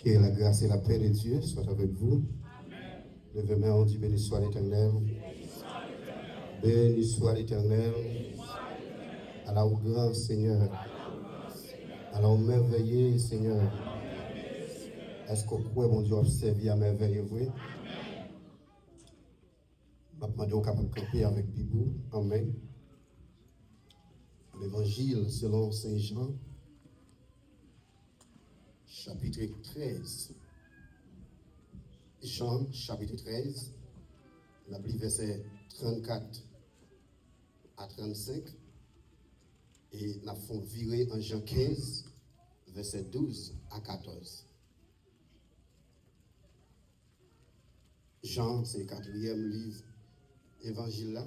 Que la grâce et la paix de Dieu soient avec vous. Amen. Levez main, on dit béni soit l'Éternel. Béni soit l'Éternel. Allah au grand Seigneur. Allah au merveilleux Seigneur. Est-ce qu'on croit, mon Dieu, observer à merveille vrai? Je vais demander au capable de camper avec Bibou. Amen. L'évangile selon Saint Jean, chapitre 13. Jean, chapitre 13, on a pris verset 34 à 35, et on a fait virer en Jean 15, verset 12 à 14. Jean, c'est le 4e livre évangile là,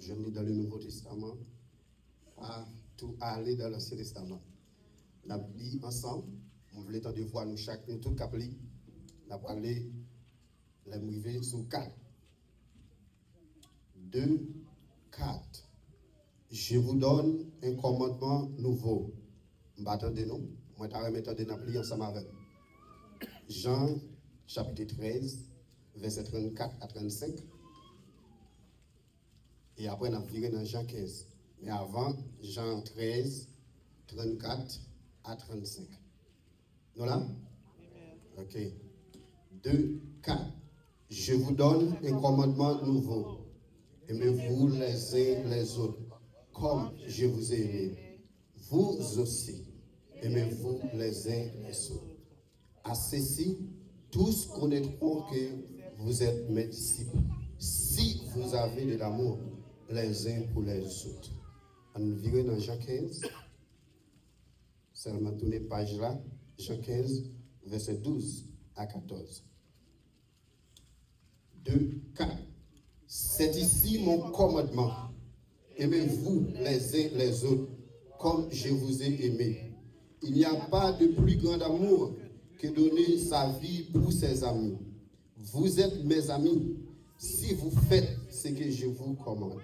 je lis dans le Nouveau Testament, à tout aller dans l'Ancien Testament. On a lu ensemble, on voulait de voir nous chaque, nous tout capli, on a parlé, les mouvés sur 4. 2, 4. Je vous donne un commandement nouveau. M'attendez-nous, moi t'as remettre de nous ensemble avec. Jean, chapitre 13, verset 34 à 35. Et après, on a viré dans Jean 15. Mais avant, Jean 13, 34 à 35. Nous là? Ok. 2, 4. Je vous donne un commandement nouveau. Aimez-vous les uns les autres, comme je vous ai aimé. Vous aussi, aimez-vous les uns les autres. À ceci, tous connaîtront que vous êtes mes disciples, si vous avez de l'amour les uns pour les autres. On nous vire dans Jean 15, seulement tourner page là, Jean 15, verset 12 à 14. 2, 4. C'est ici mon commandement. Aimez-vous les uns les autres, comme je vous ai aimé. Il n'y a pas de plus grand amour que donner sa vie pour ses amis. Vous êtes mes amis si vous faites ce que je vous commande.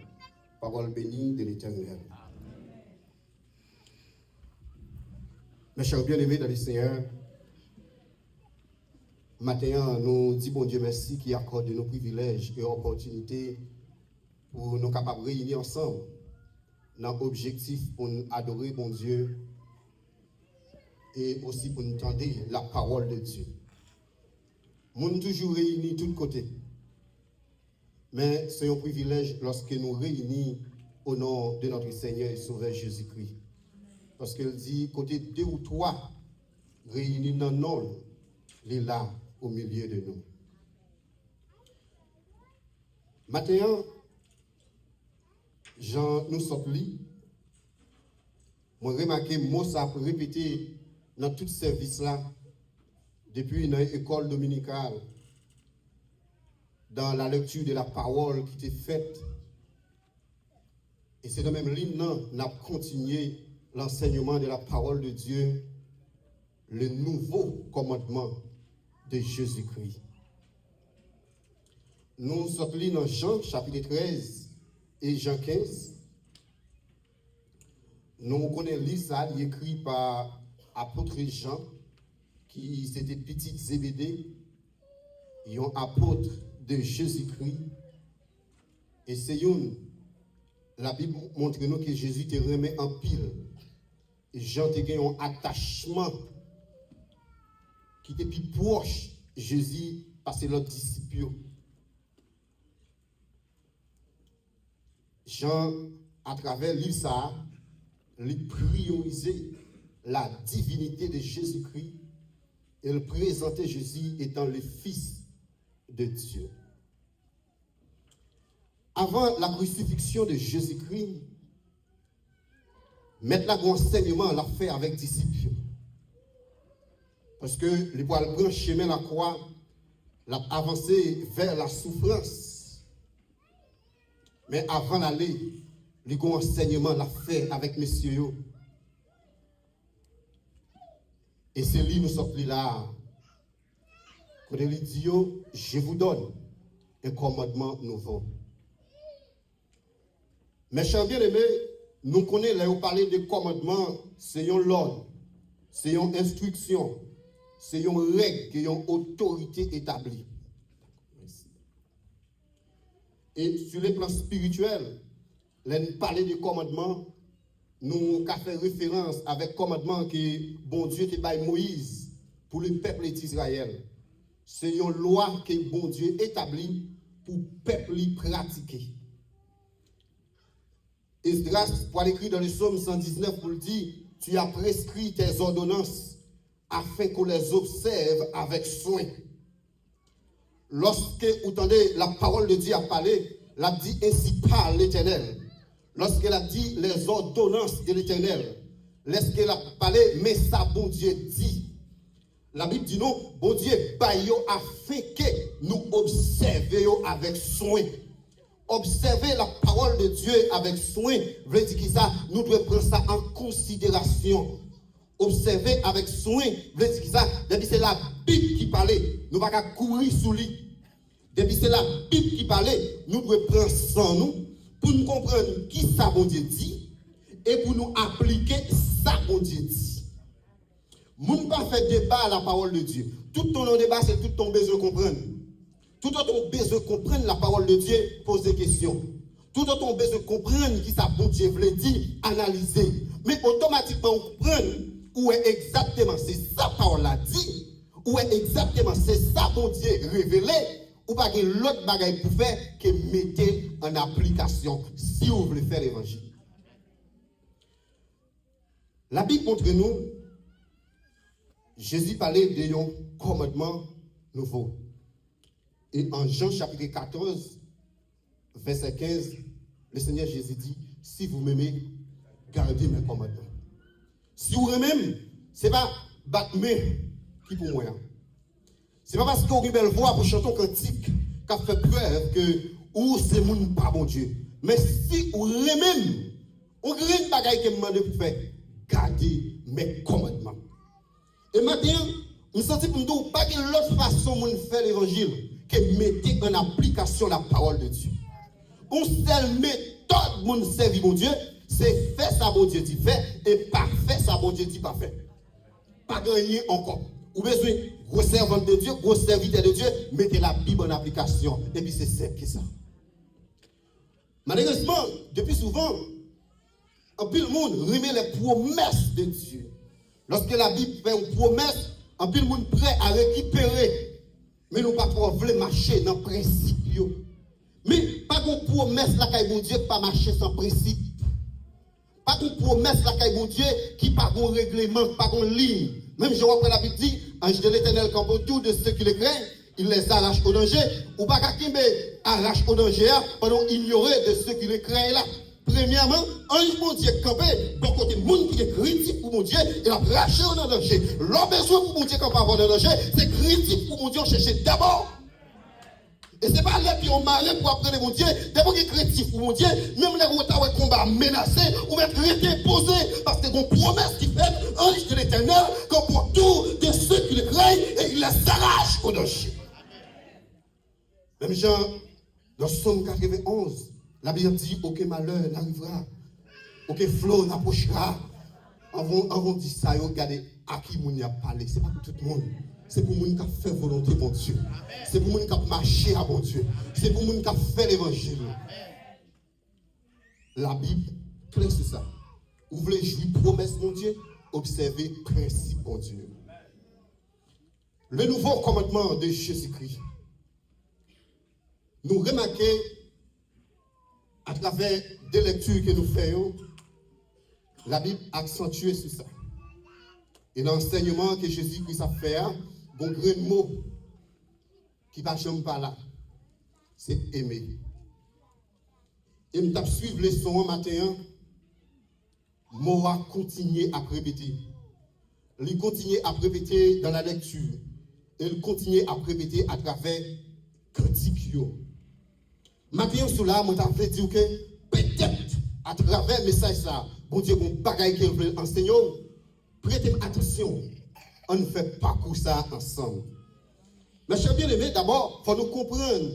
Parole bénie de l'Éternel. Mes chers bien-aimés dans le Seigneur, matin, nous disons bon Dieu merci qui accorde nos privilèges et opportunités pour nous capables de réunir ensemble dans l'objectif pour nous adorer bon Dieu et aussi pour nous entendre la parole de Dieu. Nous sommes toujours réunis de tous côtés. Mais c'est un privilège lorsque nous réunissons au nom de notre Seigneur et Sauveur Jésus-Christ. Parce qu'il dit, côté 2 ou 3, réunis dans nom, il est là au milieu de nous. Maintenant, Jean nous sortis. Moi, remarqué, moi, ça a répété dans tout service là, depuis une école dominicale, dans la lecture de la parole qui était faite. Et c'est dans la même ligne, nous avons continué l'enseignement de la parole de Dieu, le nouveau commandement de Jésus-Christ. Nous sommes dans Jean chapitre 13 et Jean 15. Nous connaissons ça, écrit par apôtre Jean, qui c'était petit Zébédée, et un apôtre de Jésus-Christ. Et c'est la Bible montre nous que Jésus te remet en pile. Et Jean te gagne un attachement qui était plus proche Jésus parce que l'autre disciple. Jean, à travers livre ça, il priorisait la divinité de Jésus-Christ et il présentait Jésus étant le Fils de Dieu. Avant la crucifixion de Jésus-Christ, mettre la enseignement l'a fait avec disciples. Parce que les poils prennent chemin la croix, l'a avancé vers la souffrance. Mais avant d'aller, le enseignement l'a fait avec messieurs. Et c'est lui nous sommes là. Quand il dit, je vous donne un commandement nouveau. Mes chers bien-aimés, nous connaissons, là, vous parlez de commandement, c'est un l'ordre, c'est une instruction, C'est une règle qui est une autorité établie. Et sur le plan spirituel, nous parler de commandement, nous avons fait référence avec commandement que bon Dieu te baille Moïse pour le peuple d'Israël. C'est une loi que bon Dieu établit pour le peuple pratiquer. Esdras, pour l'écrit dans le psaume 119, pour le dire, tu as prescrit tes ordonnances afin qu'on les observe avec soin. Lorsque vous entendez la parole de Dieu à parler, elle a dit ainsi parle l'Éternel. Lorsqu'elle a dit les ordonnances de l'Éternel, lorsqu'elle a parlé, mais ça, bon Dieu dit. La Bible dit non, bon Dieu, afin que nous observions avec soin. Observer la parole de Dieu avec soin, veut dire que ça, nous devons prendre ça en considération. Observer avec soin, veut dire que ça, depuis c'est la Bible qui parlait, nous ne pouvons pas courir sous lui. Depuis c'est la Bible qui parlait, nous devons prendre ça nous pour nous comprendre qui ça bon Dieu dit et pour nous appliquer ça bon Dieu dit. Nous ne pas faire débat à la parole de Dieu. Tout ton débat, c'est tout ton besoin de comprendre. Tout ton besoin de comprendre la parole de Dieu, pose des questions. Tout ton besoin de comprendre qui ça bon Dieu veut dire, analyser. Mais automatiquement, on comprend où est exactement c'est ça parole a dit, où est exactement c'est ça bon Dieu révélé, ou pas qu'il y a l'autre bagaille pour faire que mettez en application si vous voulez faire l'évangile. La Bible montre nous, Jésus parlait d'un commandement nouveau. Et en Jean chapitre 14, verset 15, le Seigneur Jésus dit, si vous m'aimez, gardez mes commandements. Si vous m'aimez, ce n'est pas battre qui pour moi. Ce n'est pas parce qu'on a une belle voix pour chanter un cantique qui a fait preuve que ou c'est mon pas bon Dieu. Mais si vous m'aimez, on a une bagaille qui me demande pour faire, gardez mes commandements. Et maintenant, nous sentons pour nous pas qu'il y a l'autre façon de faire l'évangile que mettez en application la parole de Dieu. Une seule méthode pour nous servir mon Dieu, c'est faire ça bon Dieu dit fait et pas faire ça bon Dieu dit pas fait. Pas gagner encore. Ou besoin gros servant de Dieu, gros serviteur de Dieu, mettez la Bible en application. Et puis c'est simple que ça. Malheureusement, depuis souvent, en plus le monde remet les promesses de Dieu. Lorsque la Bible fait une promesse, en plus le monde prêt à récupérer. Mais nous ne pouvons pas marcher dans le principe. Mais pas qu'on promesse la caille bon Dieu pas marcher sans principe. Pas qu'on promesse la caille bon Dieu qui pas qu'on règlement, pas qu'on ligne. Même je vois que la Bible dit, ange de l'Éternel campe autour de ceux qui le craignent, il les arrache au danger. Ou pas qu'à arrache au danger pendant ignorer de ceux qui le craignent là. Premièrement, ange mon Dieu campé, bon côté monde qui est critique pour mon Dieu, il a arraché au danger. L'homme besoin pour mon Dieu camper avant le danger, c'est critique pour mon Dieu chercher d'abord. Et ce n'est pas là qui ont marre pour apprendre mon Dieu, d'abord qui est critique pour mon Dieu, même les où un combat menacé, ou même traité posé, parce que une promesse qui fait, ange de l'Éternel, comme pour tous de ceux qui le craignent, et il les arrache au danger. Même Jean, dans Somme 91, la Bible dit, aucun malheur n'arrivera, aucun flot n'approchera. Avant de dire ça, regardez à qui on a parlé, ce n'est pas pour tout le monde. C'est pour les gens qui fait volonté bon Dieu. C'est pour les gens qui marché à bon Dieu. C'est pour les gens qui fait l'évangile. La Bible, clair sur ça. Vous voulez jouir promesse mon Dieu, observez principe bon Dieu. Le nouveau commandement de Jésus-Christ. Nous remarquons à travers des lectures que nous faisons, la Bible accentue sur ça. Et l'enseignement que Jésus-Christ a fait, bon grand mot qui va jamais pas là, c'est aimer. Et nous avons suivi les sons matin, mot a continué à répéter. Il continue à répéter dans la lecture. Et il continue à répéter à travers cantique. Matin, sur là, je t'ai dit que peut-être à travers le message ça, bon Dieu, bon bagaille qu'il veut enseigner, prêtez attention. On ne fait pas tout ça ensemble. Mais chers bien-aimés, d'abord, il faut nous comprendre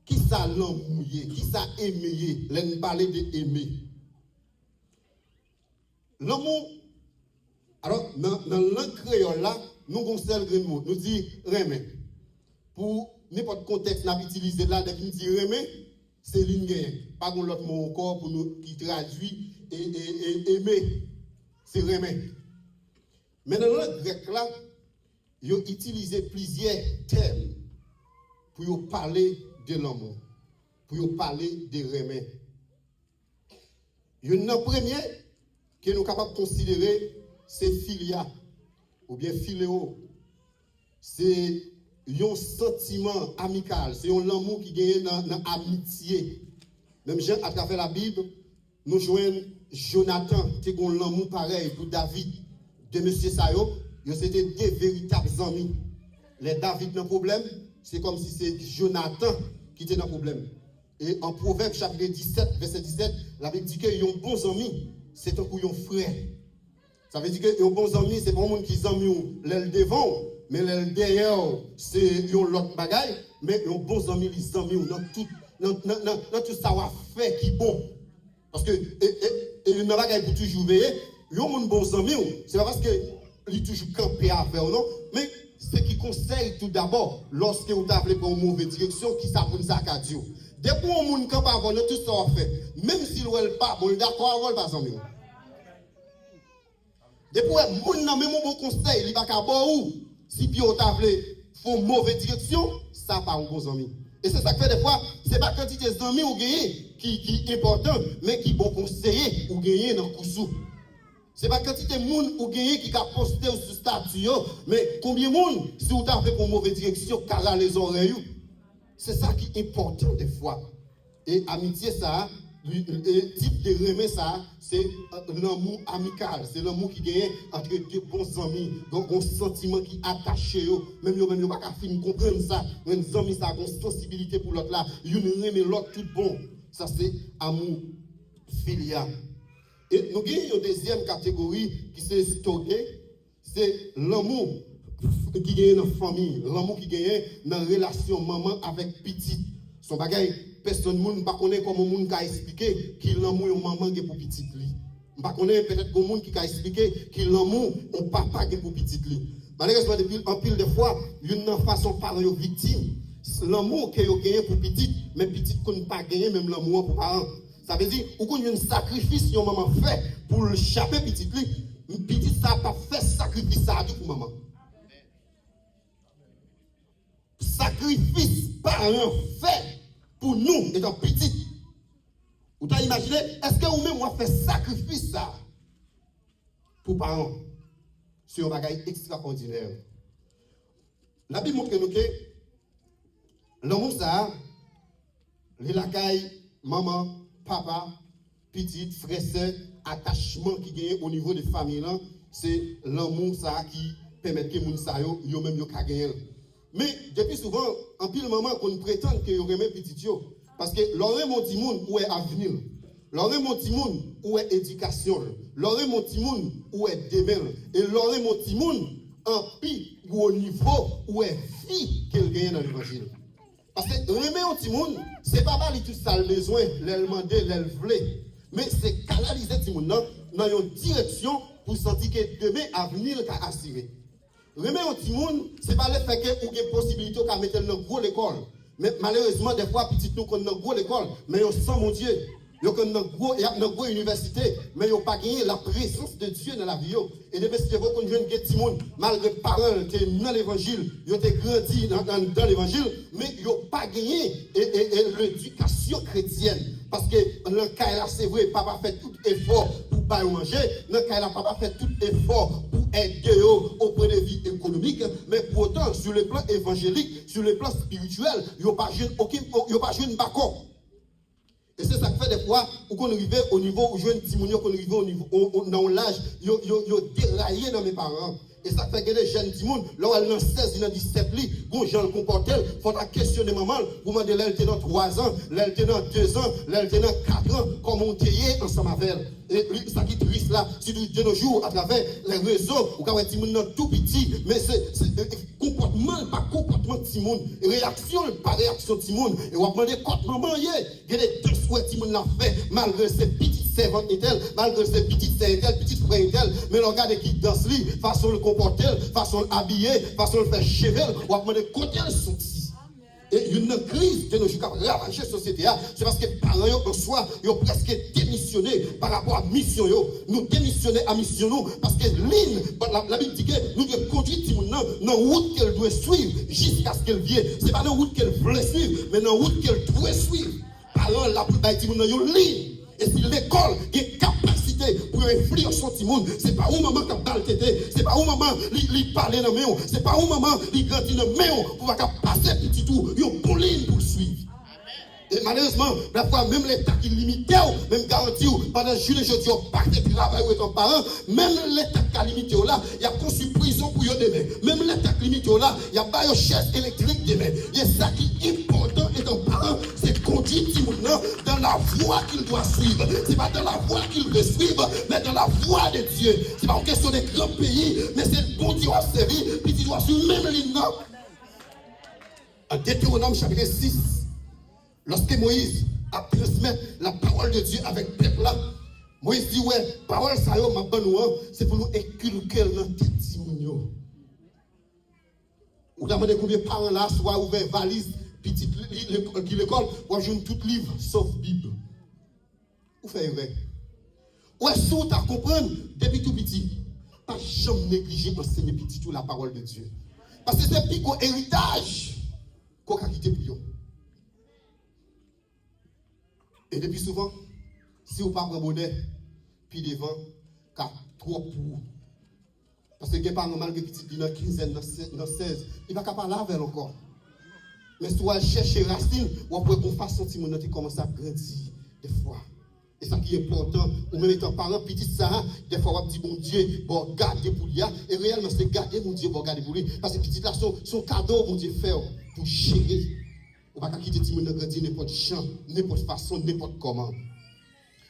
qui ça l'emmouillé, qui ça aimé, l'on parler de aimer. L'amour, alors, dans la langue créole là, nous avons seul grand mot, nous disons remet. Pour n'importe contexte, nous avons utilisé là, dès qu'on dit remet, c'est l'ingénieur. Pas l'autre mot encore pour nous qui traduit et aimer. C'est remet. Mais dans le grec là, ils ont utilisé plusieurs termes pour parler de l'amour, pour parler de remet. Il y a un premier que nous sommes capables de considérer, c'est philia, ou bien philéo. C'est un sentiment amical, c'est un amour qui gagne dans l'amitié. Même à travers la Bible, nous joignons Jonathan, qui a un amour pareil pour David, de M. Sayo, c'était des véritables amis. Les David n'ont problème, c'est comme si c'est Jonathan qui était dans le problème. Et en Proverbe chapitre 17, verset 17, la Bible dit qu'ils ont bons amis, c'est un coup un frère. Ça veut dire que les bons amis, c'est pas un monde qui amis l'aile devant, mais l'aile derrière, c'est l'autre bagaille. Mais les bons amis, les amis, dans tout savoir-faire qui est bon. Parce que, et le bagaille pour toujours veiller, les bons amis, c'est pas parce qu'ils sont toujours campés à faire, non, mais ce qui conseille tout d'abord, lorsque vous avez pour une mauvaise direction, qui s'appelle ça à Dieu. Depuis que vous campe avant tout ça on fait, même s'il ne veut pas, bon d'accord, il va pas amis. Depuis que vous n'avez même bon conseil, il va pas bon si puis on t'a font mauvaise direction, ça pas un bon ami. Et c'est ça que fait des fois, c'est pas quantité d'amis ou gagner qui est important, mais qui bon conseiller ou gagner dans coussou. C'est pas quantité de monde ou gagner qui a posté sur statut, mais combien de monde si vous t'avez pour mauvaise direction, car les oreilles. C'est ça qui est important des fois. Et amitié, ça, le type de remède, ça, c'est l'amour amical. C'est l'amour qui gagne entre deux bons amis. Donc, un sentiment qui est attaché. Même si vous n'avez pas fini de comprendre ça. Un ami, ça a une sensibilité pour l'autre là. Il remet l'autre tout bon. Ça, c'est amour filial. Et nous avons une deuxième catégorie qui s'est stockée. C'est l'amour qui gagne dans la famille, l'amour qui gagne dans la relation maman avec petit. Son bagage, personne ne connaît comment monde qui a expliqué qu'il l'amour de maman est pour petit. Je ne connais peut-être comment monde qui a expliqué qu'il l'amour de papa est pour petit. Malheureusement, depuis un pile de fois, il y a une façon de parler aux victimes. L'amour que vous gagnez pour petit, mais petit ne peut pas gagner même l'amour pour parents. Ça veut dire qu'il y a un sacrifice que maman fait pour le chaper petit. Petit, ça n'a pas fait sacrifice ça pour maman. Sacrifice parents fait pour nous étant petits. Vous t'avez imaginé, est-ce que vous-même vous fait sacrifice ça pour parents? C'est un bagage extraordinaire. La Bible montre que l'amour ça, les lacailles, maman, papa, petite, frère, soeur, attachement qui gagne au niveau des familles, c'est l'amour ça qui permet que les gens yo même yo ka gagner. Mais depuis souvent, en pile moment qu'on prétend que yo remet petit yo parce que leur mon petit monde où est avenir. Leur mon petit monde où est éducation. Leur mon petit monde où est demain et leur mon petit monde en plus au niveau où est vie qu'elle gagne dans l'évangile. Parce que remet un petit monde, c'est pas mal tout ça le besoin, l'elle demander, l'elle voulait. Mais c'est canaliser petit monde dans une direction pour sentir que demain avenir est assuré. Remet un petit monde, c'est pas le fait que vous avez possibilité de mettre dans une grosse école. Mais malheureusement, des fois, petit nous, qu'on a une grosse école, mais on sent mon Dieu. Il y a une grosse université, mais ils n'ont pas gagné la présence de Dieu dans la vie. Et depuis que vous avez un petit monde, malgré les parents qui sont dans l'évangile, ils ont grandi dans l'évangile, mais ils n'ont pas gagné l'éducation chrétienne. Parce que dans le cas là, c'est vrai, papa fait tout effort pour pas manger. Dans le cas là, papa fait tout effort pour aider auprès de vie économique. Mais pour autant, sur le plan évangélique, sur le plan spirituel, il n'y a pas de bacon. Et c'est ça qui fait des fois, où qu'on arrive au niveau, où je veux un petit qu'on arrive au niveau, dans l'âge, ils ont déraillé dans mes parents. Et ça fait que les jeunes petits monde, là où elle dans 16, dans 17, quand j'en comporte, il faut la questionner maman, vous demandez là, elle était dans 3 ans, là, elle était dans 2 ans, là, elle était dans 4 ans, comment on était ensemble avec elle. Et ça qui est triste là, si de nos jours, à travers les réseaux, ou quand petit monde tout petit, mais c'est comportement, pas comportement de petit monde, réaction, pas réaction de petit monde. Et on va demander quand maman y est, il y a des trucs que petit monde l'a fait, malgré ses petites servantes et tel, malgré ses petites sœurs et tel, petites frères et tel, mais regardez qui danse lui, façon le comporter, façon l'habiller, façon le faire cheveux, ou à demander côté le sorti. Et une crise de nos jours qui a ravagé la société, c'est parce que les parents, en soi, ils ont presque démissionné par rapport à la mission. Nous démissionnons à mission, parce que la Bible dit que nous devons conduire dans la route qu'elle doit suivre jusqu'à ce qu'elle vienne. Ce n'est pas dans la route qu'elle voulait suivre, mais dans la route qu'elle doit suivre. Parents, la plupart des gens dans une ligne. Et si l'école a une capacité pour influer son petit monde, ce n'est pas où maman qui a balle tété, ce n'est pas où maman lui parle dans le maison, ce n'est pas où maman lui grandit dans le maison pour passer petit tour, il y a une pauline pour le suivre. Et malheureusement, parfois, même l'État qui limite, même garantit, pendant juillet et jeudi, on part de travail avec ton parent, même l'État qui a limité là, il y a conçu prison pour eux demain. Même l'État qui limite là, il y a pas de chaise électrique demain. Et ça qui est important étant parent, c'est conduire dans la voie qu'il doit suivre. Ce n'est pas dans la voie qu'il veut suivre, mais dans la voie de Dieu. Ce n'est pas une question de grands pays, mais c'est le bon Dieu à servir, puis tu dois suivre même ligne. En Deutéronome chapitre 6, lorsque Moïse a transmis la parole de Dieu avec le peuple là, Moïse dit ouais, parole ça yo m'a bonne c'est pour nous inculquer dans tête de moun. Ou demandez combien de parents là soit ouvert valise petite qui l'école ou joindre tout livre sauf Bible. Ou faire vrai. Ou est-ce que tu comprendre depuis tout petit, pas jamais négliger enseigner petit tout la parole de Dieu. Parce que c'est plus qu'un héritage qu'on a quitté pour eux. Et depuis souvent, si vous ne parlez pas bonnet, puis devant, car trop pour. Parce que les parents, malgré petit, dans 15, dans 16, il ne va pas parler avec elle encore. Mais si vous cherchez racine, vous pouvez qu'on fasse sentir mon qui commence à grandir des fois. Et ça qui est important, ou même étant parent, petit ça, des fois on dit bon Dieu, bon garder pour lui, et réellement c'est garder mon Dieu, bon garder pour lui. Parce que petit là, son cadeau, mon Dieu, fait pour gérer. On ne va pas quitter tout le monde grandir n'importe champ, n'importe façon, n'importe comment.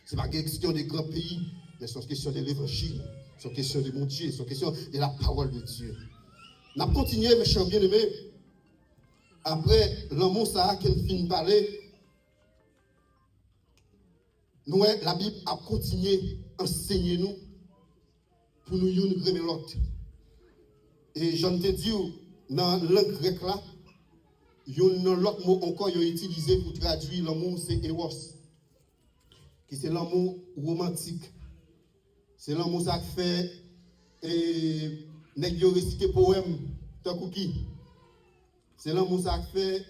Ce n'est pas une question des grands pays, mais c'est une question de l'évangile, c'est une question de mon Dieu, c'est une question de la parole de Dieu. On a continué, mes chers bien-aimés. Après l'amour, ça qui finit de parler, nous, la Bible a continué à enseigner nous pour nous remettre l'autre. Et j'en te dis, dans la langue grecque là, il y a un autre mot encore utilisé pour traduire l'amour, c'est Eros. Qui c'est l'amour romantique. C'est l'amour ça fait et nèg yo réciter poème tant qui. C'est l'amour ça fait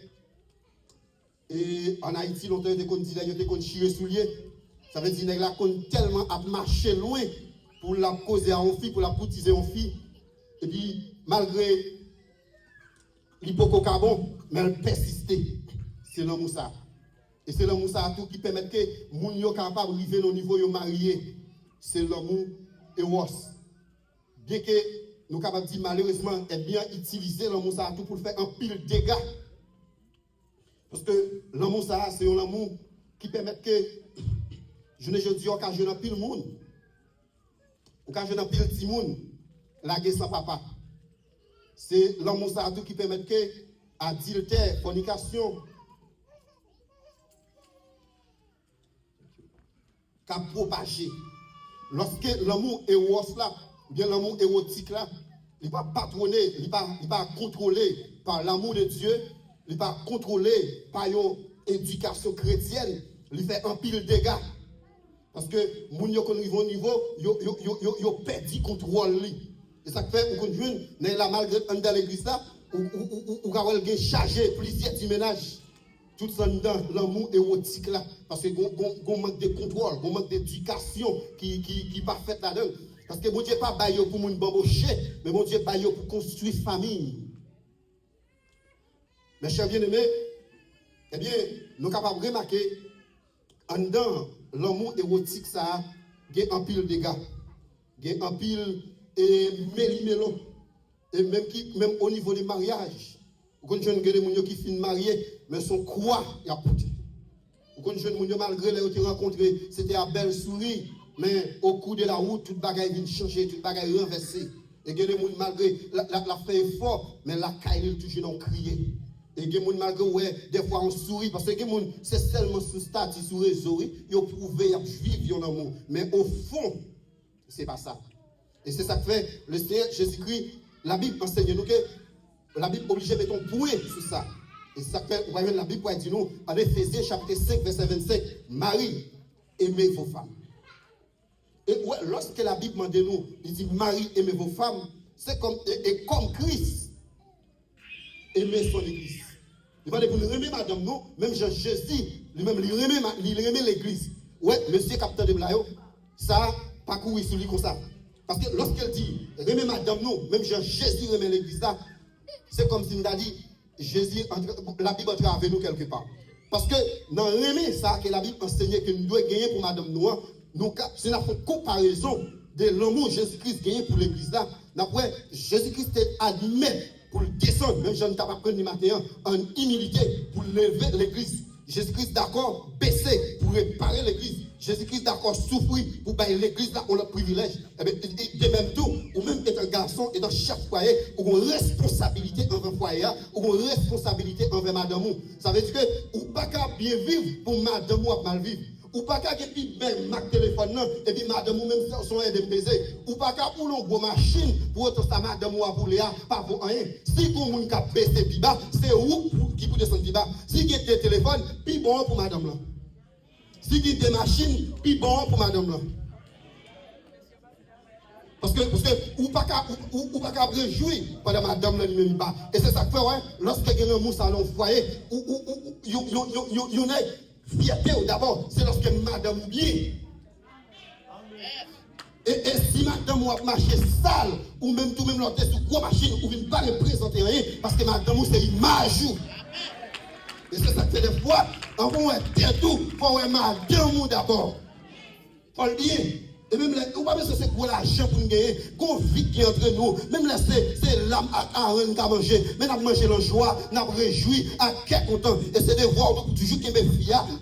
et en Haïti longtemps ils te dit là yo te kon chier soulier. Ça veut dire nèg la kon tellement à marcher loin pour la causer à une fille, pour la poutiser une fille. Et puis malgré l'hypocarbon, mais elle persiste. C'est l'amour ça. Et c'est l'amour ça tout qui permet que moun yo capable de arriver au niveau yo marié. C'est l'amour Eros. Bien que nous capables de dire malheureusement, est bien utilisé l'amour ça tout pour faire un pile de dégâts. Parce que l'amour ça c'est un amour qui permet que je ne dis pas que je n'ai plus le monde. Ou quand je n'ai plus le petit monde, la guerre sans papa. C'est l'amour ça tout qui permet que adultère, fornication, qu'a propagé. Lorsque l'amour éros là, bien l'amour érotique là, il n'est pas patronné, il n'est pas contrôlé par l'amour de Dieu, il n'est pas contrôlé par une éducation chrétienne, il fait un pile de dégâts. Parce que les gens qui arrivent au niveau, ils ont perdu le contrôle. Et ça fait qu'on joue dans l'église là, ou avez chargé plusieurs du ménage. Tout ça dans l'amour érotique là. Parce que qu'on manque de contrôle, qu'on manque d'éducation qui n'est pas faite là-dedans. Parce que mon Dieu n'est pas baillé pour nous bambocher, mais mon Dieu est baillé pour construire famille. Mes chers bien-aimés, eh bien, nous sommes capables de remarquer, en dedans, l'amour érotique, ça, il y a un pile de dégâts. Il y a un pile et méli-mélo. Et même au niveau du mariage, vous connaissez des gens qui finissent mariés, mais son quoi il a pouté. Vous connaissez des gens malgré les ont rencontrés, c'était à belle souris, mais au cours de la route, tout le bagage vient changer, tout le bagage renversé. Et des gens malgré la fait effort, mais la caille toujours dans crier. Et des gens malgré ouais, des fois on sourit parce que des gens c'est seulement sous statut sur réseau, ils ont prouvé, ils vivent en amour, mais au fond, c'est pas ça. Et c'est ça que fait le Seigneur Jésus-Christ. La Bible enseigne nous que la Bible oblige de mettre un point sur ça. Et ça fait, vous voyez, la Bible dit nous, en Éphésiens chapitre 5, verset 25, Marie, aimez vos femmes. Et ouais, lorsque la Bible demande nous, il dit Marie, aimez vos femmes, c'est comme, et comme Christ aimait son église. Il va dire pour nous aimer madame nous, même Jésus, lui-même, il aimait l'église. Ouais, monsieur capitaine de Blayo, ça, pas courir sur lui comme ça. Parce que lorsqu'elle dit, aimez madame nous, même Jésus aimait l'église là, c'est comme si nous a dit, Jésus, la Bible entre avec nous quelque part. Parce que dans l'aimer ça, que la Bible enseignait que nous devons gagner pour madame nous, c'est une comparaison de l'amour Jésus-Christ gagné pour l'église là. Après, Jésus-Christ admet pour descendre, même Jean ne t'a pas pris du matin, en humilité pour lever l'église. Jésus-Christ d'accord, baisser pour réparer l'église. Jésus-Christ d'accord, souffrir pour bailler l'église là, on a le privilège. Et de même tout, ou même être un garçon et dans chaque foyer, ou une responsabilité envers le foyer, ou une responsabilité envers madame. Ça veut dire que, ou pas qu'à bien vivre pour madame ou mal vivre. Ou pas qu'à puis même ma téléphone non et puis madame ou même son aide de baiser ou pas qu'à pour l'on gros machine pour autre ça madame ou pour Léa pas pour rien si qu'on moun ka baisser plus bas c'est où qui pour descendre plus bas si qui des téléphones puis bon pour madame là si qui des machines puis bon pour madame là parce que ou pas qu'à réjouir pendant madame là lui-même pas et c'est ça que fait ouais lorsque il y a un mousse à l'on foyer ou fierté d'abord, c'est lorsque madame bien. Et si madame a marché sale, ou même tout même l'autre sur gros machine, ou ne pas représenter rien, parce que madame c'est image. Et c'est ça que fait des fois, on va dire tout, il faut voir madame d'abord. Il faut le bien. Et même là, on va pas c'est pour l'argent pour nous gagner, qu'on vit qui entre nous. Même là, c'est l'âme à rien qu'à manger. Mais nous manger la joie, nous réjouir, à quel content. Et c'est de voir toujours qu'il y a des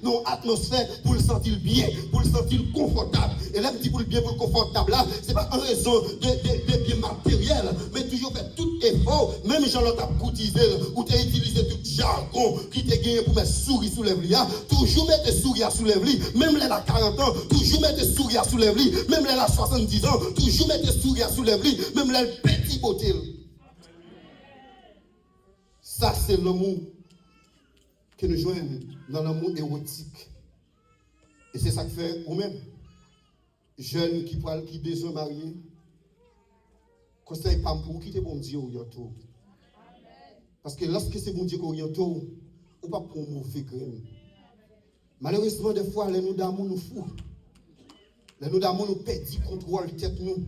nos atmosphère pour le sentir bien, pour le sentir confortable. Et là, je dis pour le bien, pour le confortable là, c'est pas en raison de bien matériel, mais toujours faire tout effort. Même gens l'ont cotisé, ou tu as utilisé tout jargon qui t'a gagné pour mettre souris sous les lits. Toujours mettre des souris sous les lits. Même là, à 40 ans, toujours mettre des souris sous les lits. Même là, à 70 ans, toujours mettre des souris sous les lits. Même là, le petit beauté. Ça, c'est l'amour que nous jouons dans l'amour érotique. Et c'est ça que fait vous-même. Jeunes qui besoin de marier, conseille pas pour quitter bon Dieu ou tout. Parce que lorsque c'est bon Dieu qu'on y tout, ou pas pour mauvais crime. Malheureusement, des fois, les nous d'amour nous fous. Les nous d'amour nous perdent le contrôle de tête nous.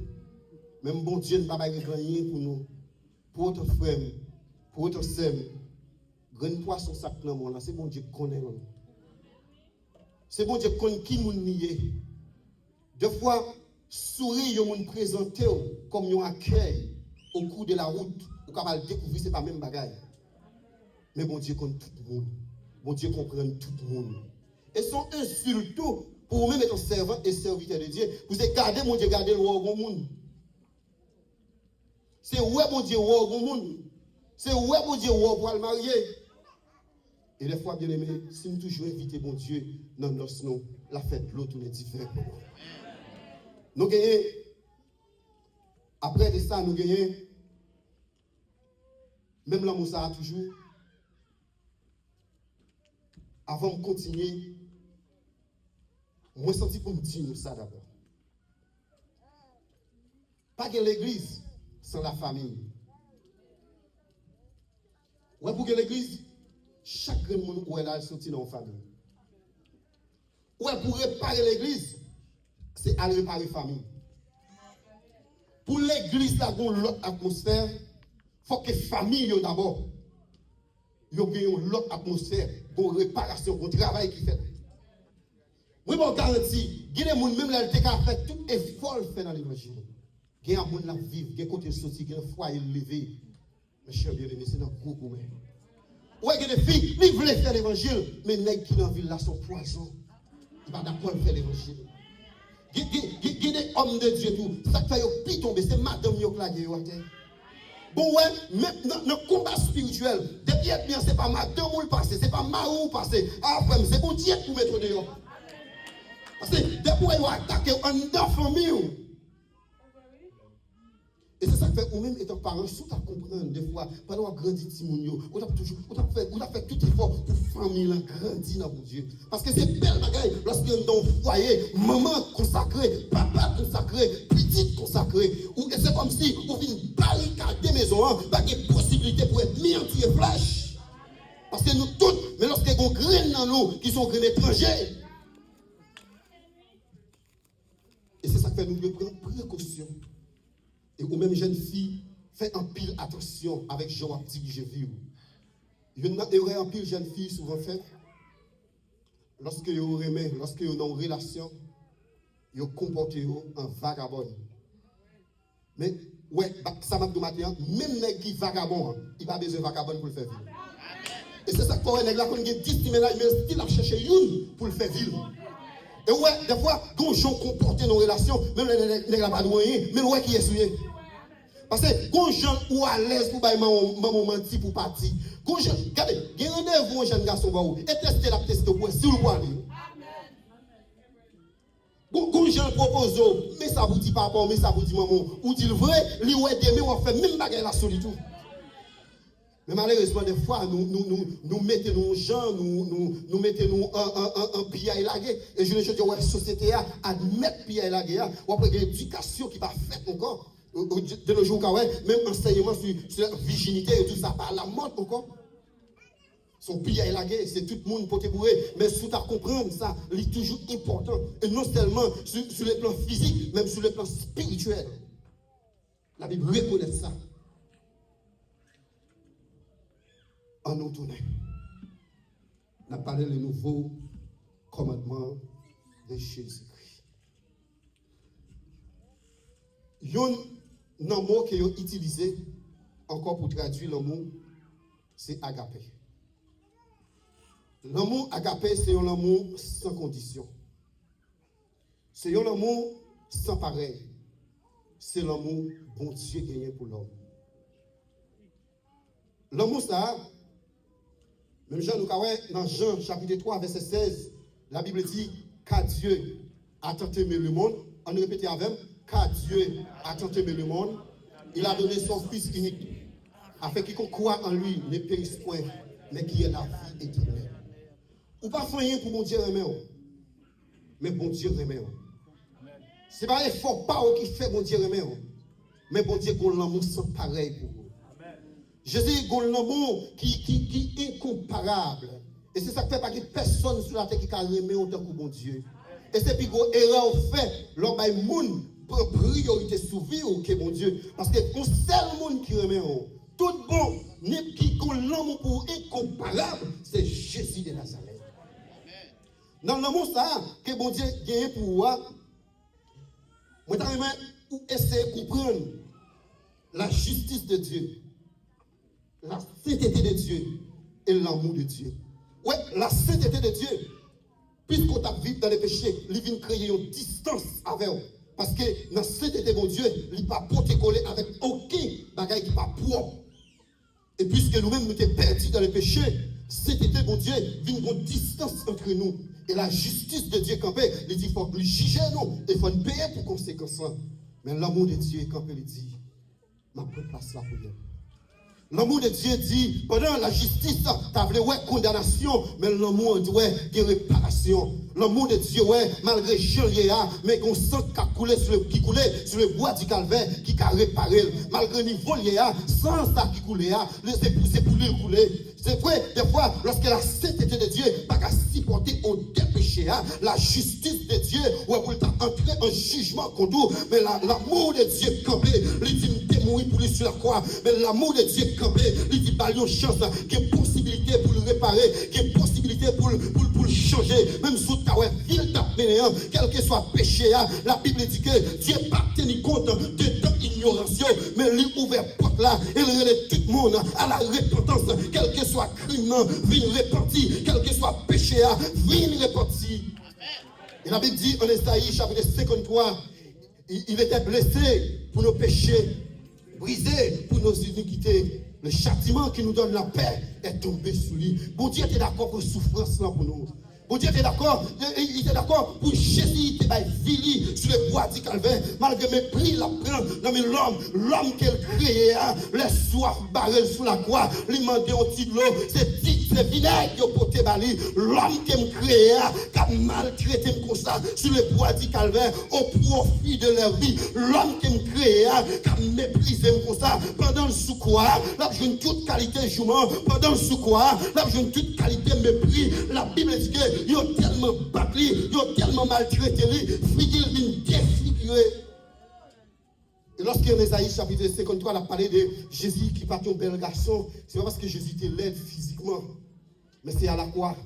Même bon Dieu ne va pas gagner pour nous. Pour votre frère, pour votre sœur, grand poisson sac dans mon là, c'est bon Dieu qui connaît. C'est bon Dieu qui connaît qui nous nie. Des fois, sourire, vous nous présentez comme un accueil au cours de la route. Vous pouvez découvrir, ce n'est pas même bagaille. Mais bon Dieu connaît tout le monde. Bon Dieu comprend tout le monde. Et son insulte pour vous-même être servant et serviteur de Dieu. Vous avez gardé mon Dieu, gardez le roi au monde. C'est ouais mon Dieu, roi au monde. C'est ouais mon Dieu, roi pour le marier. Et des fois, bien aimé, si nous toujours inviter mon Dieu dans notre nom, la fête l'autre est différente. Nous gagnons, après de ça, nous gagnons, même l'amour ça a toujours, avant de continuer, moi senti pour me dire ça d'abord. Pas que l'église sans la famille. Ouais, pour que l'église, chaque monde où elle a sorti dans la famille. Ouais, pour réparer l'église, c'est aller réparer la famille. Pour l'église, là, dans l'autre atmosphère, il faut que la famille d'abord, il y ait une autre atmosphère, une réparation, un travail qui fait. Oui, bon, garantie, il y a des gens, même là, qui ont fait tout effort fait dans l'évangile. Il y a des gens qui vivent, il y a des côtés sortis, il y a des foyers levés. Mes chers bien-aimés, c'est dans le groupe. Oui, il y a des filles qui veulent faire l'évangile, mais les gens qui sont dans la ville là sont poison. Ils ne sont pas d'accord de faire l'évangile. Il y a des hommes de Dieu tout. Ça fait qu'ils tomber, c'est madame qui a clagué. Bon, ouais, même dans le combat spirituel, depuis être bien, ce n'est pas madame ou le passé, ce n'est pas marou ou le passé. Après, c'est bon Dieu pour mettre dehors. Parce que depuis qu'ils ont attaqué un dans la famille, ça fait, ou même étant parent, sous ta comprendre, des fois, pendant qu'on grandit, on a fait tout effort pour famille grandir dans mon Dieu. Parce que c'est belle bagaille lorsque nous dans le foyer, maman consacrée, papa consacré, petite consacrée. Et c'est comme si on vient barricader maison, pas de possibilité pour être mis en flèche. Parce que nous tous, mais lorsque nous avons graines dans nous qui sont graines étrangers, et c'est ça que fait nous devons prendre précaution. Et ou même jeune fille, fait un pile attention avec Jean dit que je vis. Il y aurait un pile jeune fille souvent fait. Lorsque vous aimez, lorsque vous dans une relation, vous comportez en vagabond. Mais ouais, ça m'a dit matin, même les qui vagabond, il n'a pas besoin de vagabond pour le faire vivre. Et c'est ça que pour les gens qui ont 10 mais il a cherché une pour le faire vivre. Et ouais, des fois, quand les gens comportent dans une relation, même les gens pas de rien, mais ouais qui est souillé. Parce que quand les gens sont à l'aise pour maman mentir pour partir, quand les gens, regardez, il y a un rendez-vous un jeune garçon, et tester la tester pour si vous voulez. Quand les gens proposent, mais ça vous dit papa, mais ça vous dit maman, ou dit le vrai, lui ouais demain on fait même bagarre la solitude. Mais malheureusement, des fois, nous mettons nos gens, nous mettons un pied à élaguer. Et je dis, ouais, la société a admettre pied à élaguer, ou après, il y a une éducation qui va faire encore. De nos jours, même enseignement sur la virginité et tout ça, par la mode encore. Son pied à élaguer, c'est tout le monde pour te bourrer. Mais sous ta comprendre, ça, c'est toujours important. Et non seulement sur le plan physique, même sur le plan spirituel. La Bible reconnaît ça. En nous tournant, on a parlé le nouveau commandement de Jésus-Christ. Il y a un mot qui est utilisé encore pour traduire le mot, c'est agapé. L'amour agapé, c'est un amour sans condition. C'est un amour sans pareil. C'est l'amour bon Dieu gagné pour l'homme. L'amour ça, même Jean, dans Jean chapitre 3, verset 16, la Bible dit car Dieu a tant aimé le monde. On répète avec, car Dieu a tant aimé le monde, il a donné son Fils unique, afin qu'il croit en lui ne périsse point, mais qu'il ait la vie éternelle. Ou pas faire rien pour mon Dieu aimer, mais bon Dieu aimer. Ce n'est pas l'effort pas qui fait mon Dieu aimer, mais bon Dieu a l'amour sans pareil pour vous. Jésus a un amour qui est incomparable. Et c'est ça qui fait pas que personne sur la terre qui a aimé autant que bon Dieu. Et c'est puis qu'on erreur fait, l'homme a une monde pour priorité sur vie que bon Dieu. Parce que le seul monde qui aime, tout bon, qui a l'amour pour incomparable, c'est Jésus de Nazareth. Dans l'amour ça, que bon Dieu gagne pour moi, moi je essayer de comprendre la justice de Dieu. La sainteté de Dieu et l'amour de Dieu. Oui, la sainteté de Dieu, puisqu'on t'a vécu dans les péchés, il vient créer une distance avec eux. Parce que dans la sainteté de Dieu, il n'est pas porté collé avec aucun bagage qui n'est pas propre. Et puisque nous-mêmes nous sommes perdus dans les péchés, sainteté de Dieu vient une distance entre nous. Et la justice de Dieu campé, il dit qu'il faut nous juger nous, et il faut nous payer pour conséquence. Mais l'amour de Dieu campé, il dit, ma place là pour lui. L'amour de Dieu dit, pendant la justice, tu as voulu condamnation, mais l'amour dit, réparation. L'amour de Dieu, malgré Jean-Léa, mais qu'on sent qui coulait sur le bois du calvaire, qui a réparé. Malgré le niveau Léa, sans ça qui coulait, c'est pour lui couler. C'est vrai, des fois, lorsque la sainteté de Dieu n'a pas supporter au dépêché, la justice de Dieu, pour entrer en jugement contre nous, mais l'amour de Dieu campé, il dit, il mourir pour lui sur la croix, mais l'amour de Dieu campé, il dit, il y a une chance, qu'il y a possibilité pour le réparer, qu'il y a possibilité pour le changer, même sous ta ville d'apménéant, quel que soit péché, la Bible dit que Dieu n'a pas tenu compte de ton ignorance, mais il ouvert porte là, il relève tout le monde à la repentance, quel que soit crime, vigne repentir, quel que soit péché, vigne repentir. Et la Bible dit en Esaïe chapitre 53, il était blessé pour nos péchés, brisé pour nos iniquités. Le châtiment qui nous donne la paix est tombé sous lui. Bon Dieu était d'accord pour souffrance là pour nous. Bon Dieu était d'accord, il était d'accord pour Jésus, il était vili sur le bois du calvaire, malgré mépris, la prend dans l'homme qu'elle créait, les soifs barrés sous la croix, lui mandait un petit de l'eau, c'est vinaigre qui a porté bali, l'homme qu'elle créait, qui a maltraité comme ça, sur le bois du calvaire, au profit de leur vie, l'homme qu'elle créait, qui a méprisé comme ça, pendant le sous-croix, là, j'ai une toute qualité jument, pendant le sous-croix, là, j'ai une toute qualité mépris, la Bible dit que ils ont tellement battu, ils ont tellement maltraité lui, il vient défigurer. Et lorsque Ésaïe chapitre 53 a parlé de Jésus qui partit un bel garçon, c'est pas parce que Jésus était laid physiquement, mais c'est à la croix.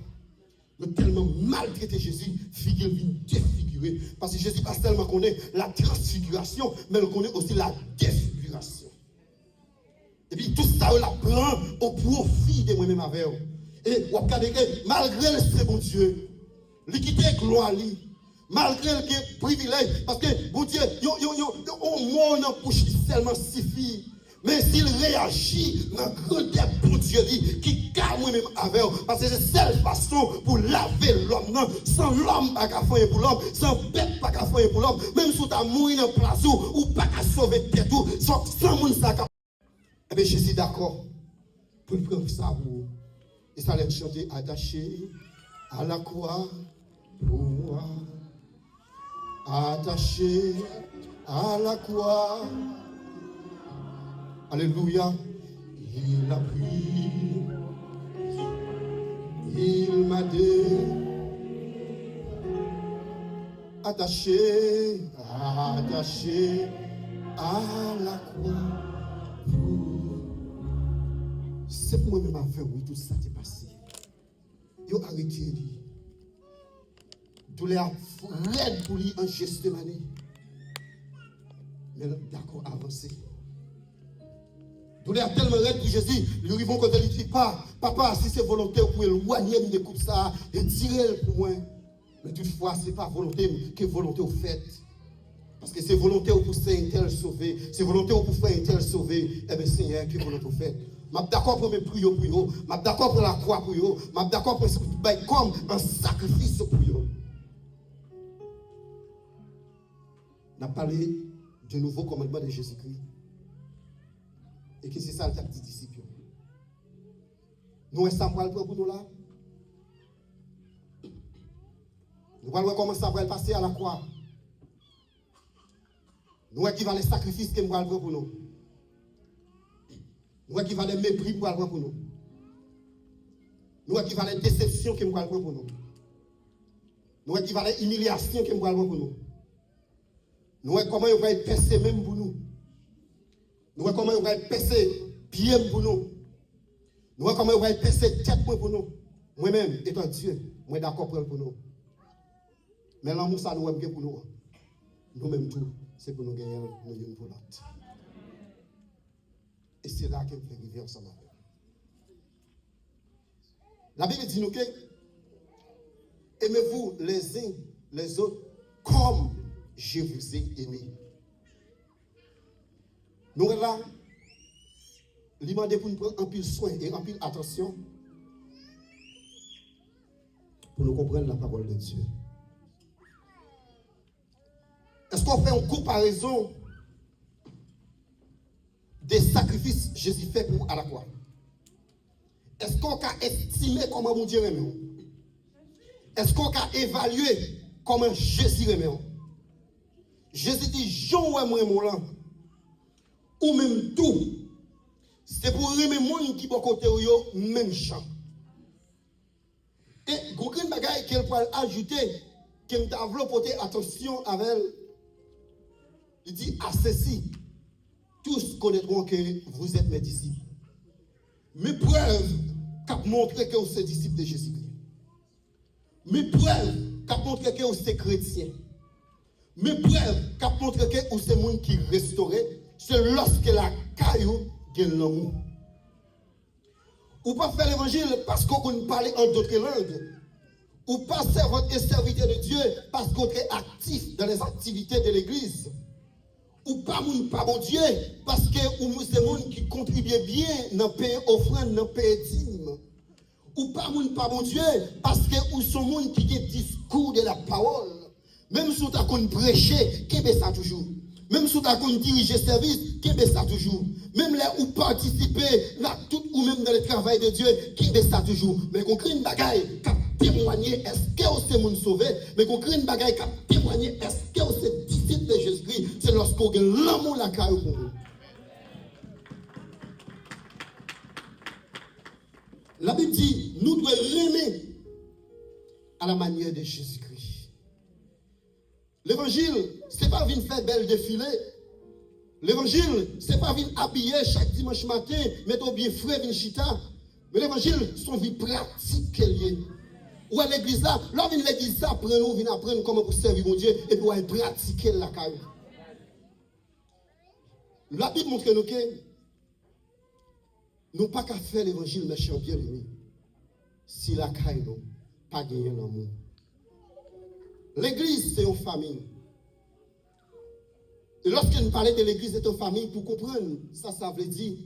Il a tellement maltraité Jésus, figure vient défigurer. Parce que Jésus pas seulement connaît la transfiguration, mais il connaît aussi la défiguration. Et puis tout ça, on l'apprend au profit de moi-même avec eux. Et on regarde que malgré le second Dieu, l'équité gloire, malgré le privilège, parce que bon Dieu, au monde en bouche seulement suffit. Mais s'il réagit dans le grand bon Dieu qui garde moi-même avec eux, parce que c'est la seule façon pour laver l'homme. Sans l'homme, pas qu'à faire pour l'homme, sans bête, pas qu'à faire pour l'homme, même si tu as mouru dans place ou pas qu'à sauver tête, sans monde ça. Eh bien, je suis d'accord pour prendre ça pour vous. Et ça allait chanter attaché à la croix pour moi. Attaché à la croix. Alléluia. Il a pris. Il m'a dit. Attaché à la croix. C'est pour moi-même avec oui, tout ça est passé. Yo arrêté lui. Douleur raide pour lui en Gethsémane. Mais d'accord, avancé. Douleur tellement raide pour Jésus, lui vont quand il dit pas, papa, si c'est volonté, vous pouvez éloigner de coupe ça et tirer pour moi. Mais toutefois, ce n'est pas volonté que volonté au fait. Parce que c'est volonté pour faire un tel sauver, c'est volonté pour faire un tel sauver, eh bien Seigneur, que volonté au fait. Je suis d'accord pour mes prières pour eux. Je suis d'accord pour la croix pour eux. Je suis d'accord pour ce que tu bailles comme un sacrifice pour eux. On a parlé du nouveau commandement de Jésus-Christ. Et que c'est ça le petit disciple. Nous, ça va pour nous là. Nous allons voir comment ça va passer à la croix. Nous allons voir les sacrifices que nous allons voir pour nous. Nous avons les mépris pour aller pour nous. Nous avons les déceptions que nous allons pour nous. Nous avons les humiliations que nous allons pour nous. Nous avons comment nous allons percer même pour nous. Nous avons comment nous allons percer bien pour nous. Nous avons comment nous allons percer tête pour nous. Moi-même, étant Dieu, je suis d'accord pour nous. Mais l'amour, ça nous aime pour nous. Nous-mêmes tout, c'est pour nous gagner nous pour l'autre. Et c'est là qu'elle fait vivre ensemble. La Bible dit nous que aimez-vous les uns les autres comme je vous ai aimé. Nous là, lui demander pour nous prendre un peu de soin et un peu d'attention pour nous comprendre la parole de Dieu. Est-ce qu'on fait une comparaison des sacrifices que Jésus fait pour à la croix? Est-ce qu'on a estimé comment mon Dieu aime? Est-ce qu'on a évalué comment Jésus aime? Jésus dit, Jean ou moi mon là, ou même tout, c'est pour aimer mon qui bon côté ou même champ. Et aucune bagaille qu'elle peut ajouter, qu'elle t'a porter attention avec elle. Il dit à ceci. Tous connaîtront que vous êtes mes disciples. Mes preuves qui montrent que vous êtes disciples de Jésus-Christ. Mes preuves qui montrent que vous êtes chrétiens. Mes preuves qui montrent que vous êtes monde qui restaure, c'est lorsque la caillou gagne l'amour. Ou pas faire l'évangile parce qu'on parle en d'autres langues. Ou pas servir et serviteur de Dieu parce qu'on est actif dans les activités de l'église. Ou pas bon Dieu, parce que c'est monde qui contribue bien dans le pays offrande, dans le pays dîme. ou pas moun pas bon Dieu, parce que ou sont moun qui ont discours de la parole. Même si tu as qu'on prêcher, qu'est-ce que ça toujours? Même si tu as qu'on diriger service, qu'est-ce que ça toujours? Même là où participer, là tout ou même dans le travail de Dieu, qu'est-ce que ça toujours? Mais qu'on crée une bagaille qui a témoigné, est-ce que c'est moun sauvé? Mais qu'on crée une bagaille qui a témoigné, est-ce que c'est disciple de Jésus-Christ? C'est lorsqu'on a l'amour la caille pour nous. La Bible dit, nous devons aimer à la manière de Jésus-Christ. L'évangile, ce n'est pas venir faire belle défilé. L'évangile, ce n'est pas venir habiller chaque dimanche matin, mettre bien frais, venir chita. Mais l'évangile, c'est une vie pratique. Ou à l'église là, là, vient l'église là, vient apprendre comment pour servir mon Dieu et pour pratiquer la carrière. La Bible montre nous que nous pas qu'à faire l'évangile, mes chers bien-aimés, si la caille non, pas gagner l'amour. L'église, c'est une famille. Et lorsque nous parlons de l'église, c'est une famille, pour comprendre, ça veut dire,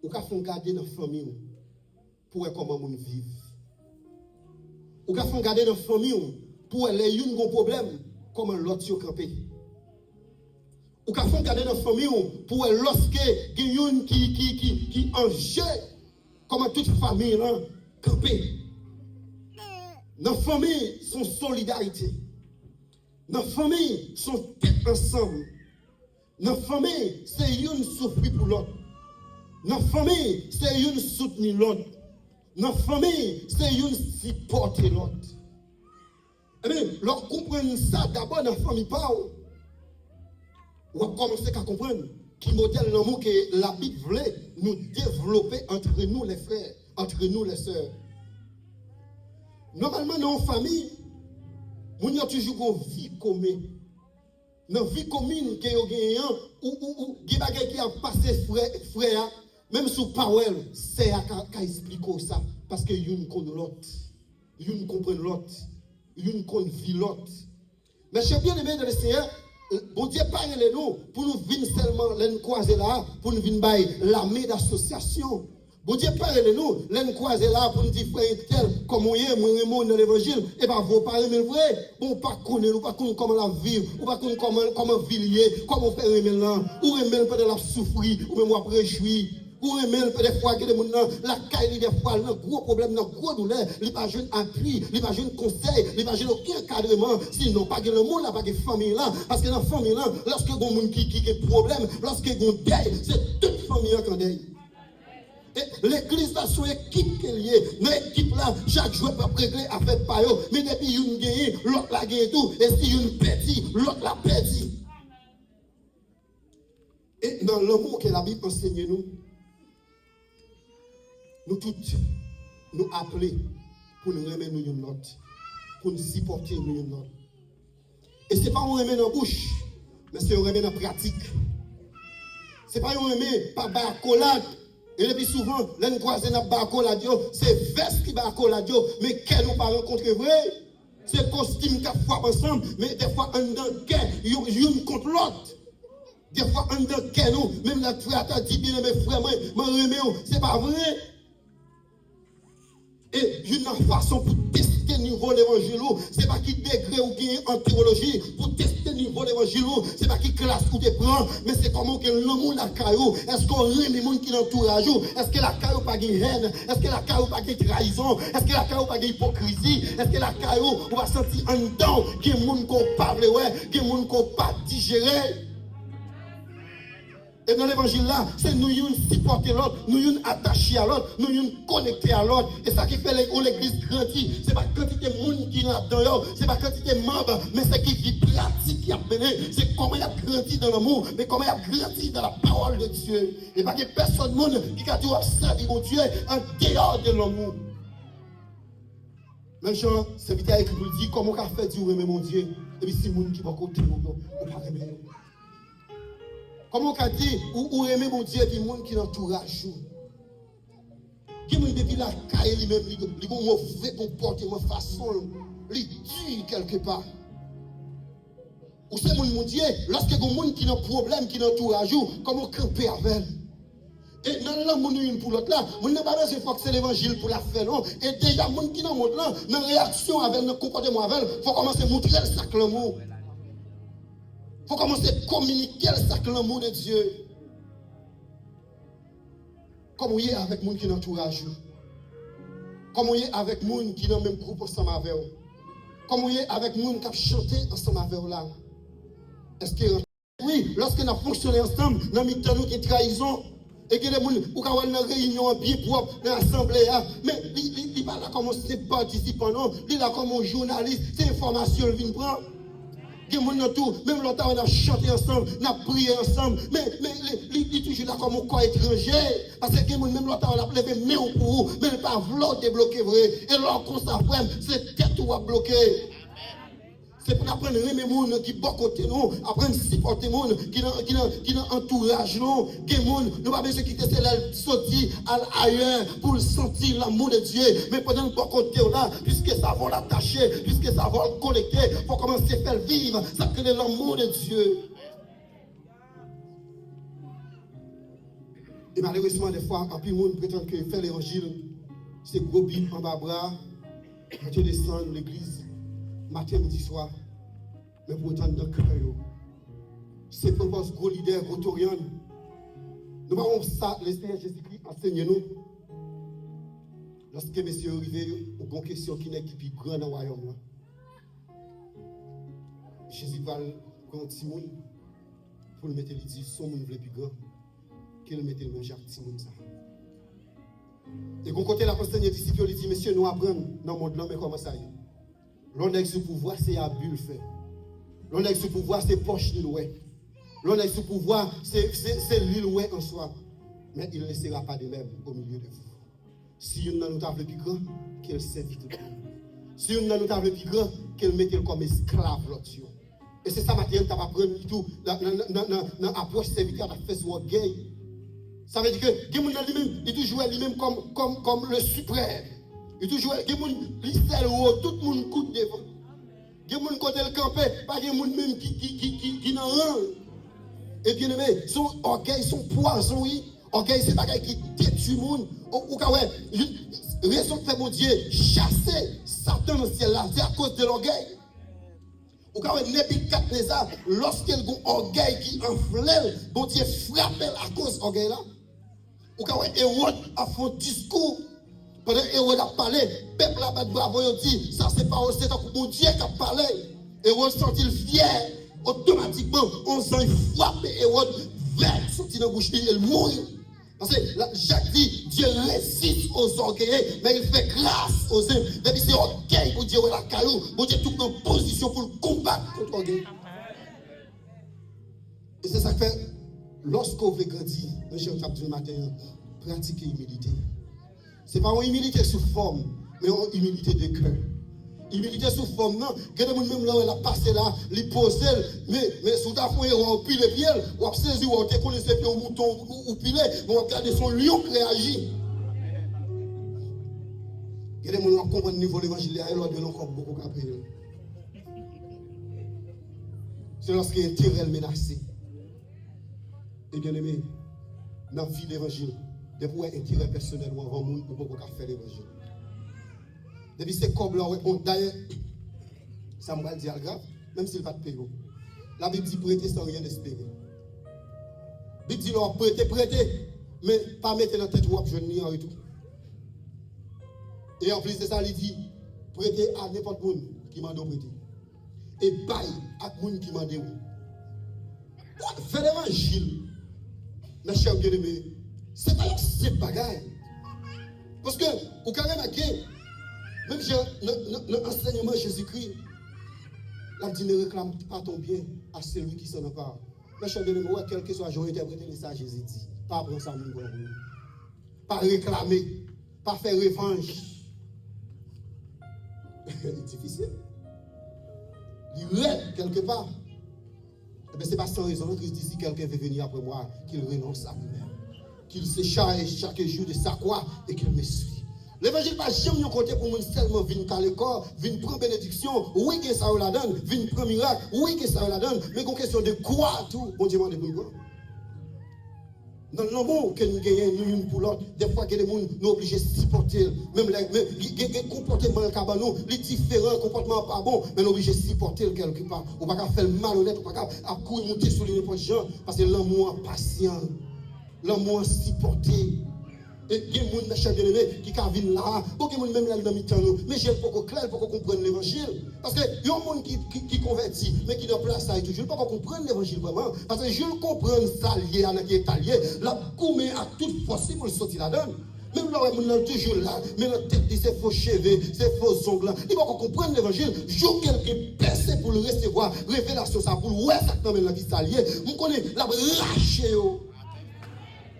ou qu'à faire garder notre famille, pour voir comment on vit. Ou qu'à faire garder notre famille, pour voir les uns ont problème, comment l'autre est campé. Ou qu'à faire garder notre famille, pour voir lorsque il y a une qui en jeu, comment toute famille là, campé. Nos familles sont solidarité. Nos familles sont toutes ensemble. Nos familles, c'est une souffrir pour l'autre. Nos familles, c'est une soutenir l'autre. Nos familles, c'est une supporter l'autre. Eh bien, leur comprendre ça d'abord dans la famille parle. On va commencer à comprendre qui modèle l'amour que la Bible voulait nous développer entre nous les frères, entre nous les sœurs. Normalement, dans une famille, nous avons toujours une vie commune. Dans la vie commune, qui a passé frère, même sous parole, c'est à expliquer ça. Parce que l'une connaît l'autre. L'une comprend l'autre. L'une connaît l'autre. Mais je suis bien aimé dans le Seigneur. Bon Dieu parle de nous pour nous venir seulement les croiser là, pour nous venir bailler l'armée d'association. Bon Dieu parle de nous, les croiser là pour nous dire frère tel comme on est, moi dans l'évangile, et bien vous parlez mais vrai, bon pas connaître, pas connaître comment la vivre, ou pas connaître comment vivre, comment faire aimer là, ou aimer peut la souffrir, ou même après réjouir. Ou aimer des fois que les gens la caille des fois un gros problème, un gros douleur, il pas jeune appui, il pas jeune conseil, il pas jeune aucun encadrement, sinon pas que le monde là, pas que famille là, parce que dans la famille là, lorsque il y a un monde qui a problème, lorsque il y a un deuil, c'est toute famille qui a un deuil. L'église là, son équipe qui est liée, dans l'équipe là, chaque jour peut régler affaire par eux, mais depuis une gagne, l'autre la gagne tout, et si une perdit, l'autre la perdit. Et dans l'amour que la Bible enseigne nous, nous toutes, nous appeler pour nous remettre nous une note, pour nous supporter nous une note. Et ce n'est pas un remet dans la bouche, mais c'est un remet dans la pratique. Ce n'est pas un remet par barcolade. Et depuis souvent, les nous croisons dans la barcolade, c'est veste qui barcolade, mais qu'elle nous pas rencontrer vrai. C'est costume qui frappe ensemble, mais des fois, on dans guerre, une contre l'autre. Des fois, on dans guerre, nous, même la frère dit bien, mes frères, moi, c'est pas vrai. Et une façon pour tester le niveau de l'évangile, c'est pas qui degré ou qui en théologie, pour tester le niveau de l'évangile, c'est pas qui classe ou des prend, mais c'est comment que l'amour la caillou, est-ce qu'on aime les gens qui l'entourent, est-ce que la caillou pas de haine, est-ce que la caillou pas de trahison, est-ce que la caillou pas d'hypocrisie, est-ce que la caillou on va sentir en dedans qu'il y a des gens qu'on parle, qu'il y a des gens qu'on pas digérer. Et dans l'évangile là, c'est nous qui supporter l'autre, nous qui attachés à l'autre, nous qui connectés à l'autre. Et ça qui fait l'église grandir. Ce n'est pas quantité de monde qui est là-dedans, ce n'est pas quantité de membres, mais c'est qui vit pratique qui a mené. C'est comment il a grandi dans l'amour, mais comment il a grandi dans la parole de Dieu. Et pas que personne monde qui a dit servir mon Dieu en dehors de l'amour. Même Jean, c'est vite qui nous dit comment on a fait Dieu aimer mon Dieu. Et puis si monde qui va côté, on ne pas aimer. Comment on a dit, ou aimer mon Dieu, et puis le monde qui l'entourage. Qui m'a dit la caille lui-même, il a un mauvais comportement, façon, il tue quelque part. Ou c'est mon Dieu, lorsque il y a un monde qui a un problème, qui l'entourage, comment camper avec elle. Et dans le monde une pour l'autre là, on n'a pas besoin de forcer l'évangile pour la faire non. Et déjà monde qui dans le monde là, dans réaction avec le comportement avec, faut commencer à montrer le sac l'amour. Faut commencer à communiquer le sac l'amour de Dieu. Comme on est avec les gens qui entourage. Comme on est avec les gens qui dans le même groupe ensemble avec vous. Comme on est avec les gens qui chantent ensemble avec vous là. Est-ce que oui, lorsque nous avons fonctionné ensemble, nous avons mis dans nous trahison. Et que les gens, ou quand on a une réunion bien propre dans l'assemblée, mais il n'est pas là comme un participant, non. Il est là comme un journaliste, c'est information qu'il vient prendre. Même l'autre, on a chanté ensemble, on a prié ensemble, mais il est toujours là comme un corps étranger. Parce que même l'autre, on a levé main pour vous, mais il n'est pas voulu débloquer vrai. Et là, qu'on s'apprenne, c'est tête ou à bloquer. C'est pour apprendre à aimer les gens qui sont à côté de nous, apprendre à supporter les gens qui sont entourage nous. Nous n'avons pas besoin de quitter celle sortir ailleurs pour sentir l'amour de Dieu. Mais pendant que côté là, puisque ça va l'attacher, puisque ça va le collecter, il faut commencer à faire vivre, ça crée l'amour de Dieu. Et malheureusement, des fois, un peu de monde prétend que faire l'évangile, c'est gros bip en bas bras, quand tu descends dans l'église. Matin, midi, soir, mais pour autant dans le cœur, c'est pour un gros leader, gros torian. Nous avons ça, le Seigneur Jésus-Christ enseigne-nous. Lorsque messieurs arrivent, on a une question qui n'est plus grande dans le royaume. Jésus va prendre Timon pour le mettre, il dit, son monde plus grand, qu'il mette le même Jacques Timon. Et quand côté la enseigne disciple, il dit, messieurs, nous apprenons dans le monde, mais comment ça y est? L'on est sous pouvoir, c'est à bulle fait. L'on est sous pouvoir, c'est poche l'île ouest. L'on est sous pouvoir, c'est l'île ouest en soi. Mais il ne laissera pas de même au milieu de vous. Si une nous table plus grand, qu'elle servit tout le monde. Si une nous table plus grand, qu'elle mette comme esclave l'autre. Et c'est ça, Mathieu, tu vas prendre tout dans l'approche serviteur, tu fait ce gay. Ça veut dire que il toujours lui-même comme le suprême. Il toujours tout le monde coûte devant. Il y a des gens qui ont campé, pas des gens même qui n'ont rien. Et bien aimé, son orgueil, son poison, oui. Orgueil, c'est des qui détruit le monde. Ou quand ouais, raison de faire mon Dieu, chasser Satan dans le ciel là, c'est à cause de l'orgueil. Ou quand ouais, Nebuchadnezzar, lorsqu'il a un orgueil qui enflamme, bon Dieu frappe à cause de l'orgueil là. Ou quand ouais, Hérode a fait un discours. Pendant que Hérode a parlé, le peuple a battu bravo, il dit, ça c'est pas c'est mon Dieu qui a parlé. Hérode sentit fier, automatiquement, on s'en frappe Hérode, vert, sorti dans la bouche, il mourit. Parce que Jacques dit, Dieu résiste aux orgueilleux, mais il fait grâce aux hommes. Depuis c'est orgueil pour Dieu, la caillou, pour Dieu tout en position pour le combattre contre l'orgueil. Et c'est ça que fait, lorsqu'on veut grandir, le chef du matin, pratiquer l'humilité. Ce n'est pas une humilité sous forme, mais une humilité de cœur. Humilité sous forme, non. Quand on même là, elle a passé là, il pose, mais sous ta foi, on pile les pieds, on a saisi, on a collé ses pieds au mouton, ou pilé, on a regardé son lion qui réagit. Il y a des gens qui comprennent le niveau de l'évangile, et leur donne encore beaucoup à payer. C'est lorsqu'il y a un terrain menacé. Et bien aimé, dans la vie de l'évangile, depuis un intérêt personnel ou avant monde, nous ne pouvons pas faire l'évangile. Depuis ces cobles-là, d'ailleurs, ça me va dire grave, même s'il va te payer. La Bible dit prêter sans rien espérer. La Bible dit leur prêter, mais pas mettre dans la tête ou je n'y en tout. Et en plus de ça, il dit prêter à n'importe qui qui m'a prêter. Et bail à qui qui m'a demandé. Faire l'évangile, mes chers bien-aimés, c'est pas un bagaille. Parce que, au carrément, même l'enseignement de Jésus-Christ, la dit ne réclame pas ton bien à celui qui s'en empare. Mes chers bien-aimés, quel que soit le jour interprété, ça Jésus dit. Pas prendre ça, pas réclamer, pas faire revanche. C'est difficile. Il rêve quelque part. Eh bien, ce n'est pas sans raison que Christ dit si quelqu'un veut venir après moi, qu'il renonce à lui-même. Qu'il se charge chaque jour de sa croix et qu'il me suit. L'évangile n'est pas jamais côté pour moi seulement venir à l'école, venir prendre bénédiction, oui que ça la donne, venir prendre miracle, oui que ça la donne, mais une question de quoi tout, bon Dieu m'a dit pour moi. Dans l'amour que nous gagnons, nous une pour l'autre, des fois que les gens nous obligés de supporter. Même les comportements les différents comportements pas bons, mais nous obligés de supporter quelque part. On ne peut pas faire malhonnête, on ne peut pas courir monter sur les n'importe gens, parce que l'amour patient, l'amour supporté. Et il y a des gens, mes chers bien-aimés, qui viennent là, ou qui même là dans le temps, mais j'ai pas clair pour comprendre l'évangile. Parce que il y a des gens qui convertit, mais qui ne place ça toujours, pas comprendre l'évangile vraiment. Parce que je le comprends, ça lié à qui est allié, la coumer à toute force pour le sortir là-dedans. Même là, on est toujours là, mais la tête dit c'est faux cheveux, c'est faux ongles. Il va comprendre l'évangile. Joue quelqu'un percé pour le recevoir, révélation, ça pour le ouais, ça quand même la vie s'allier. Vous connaissez la lâcher.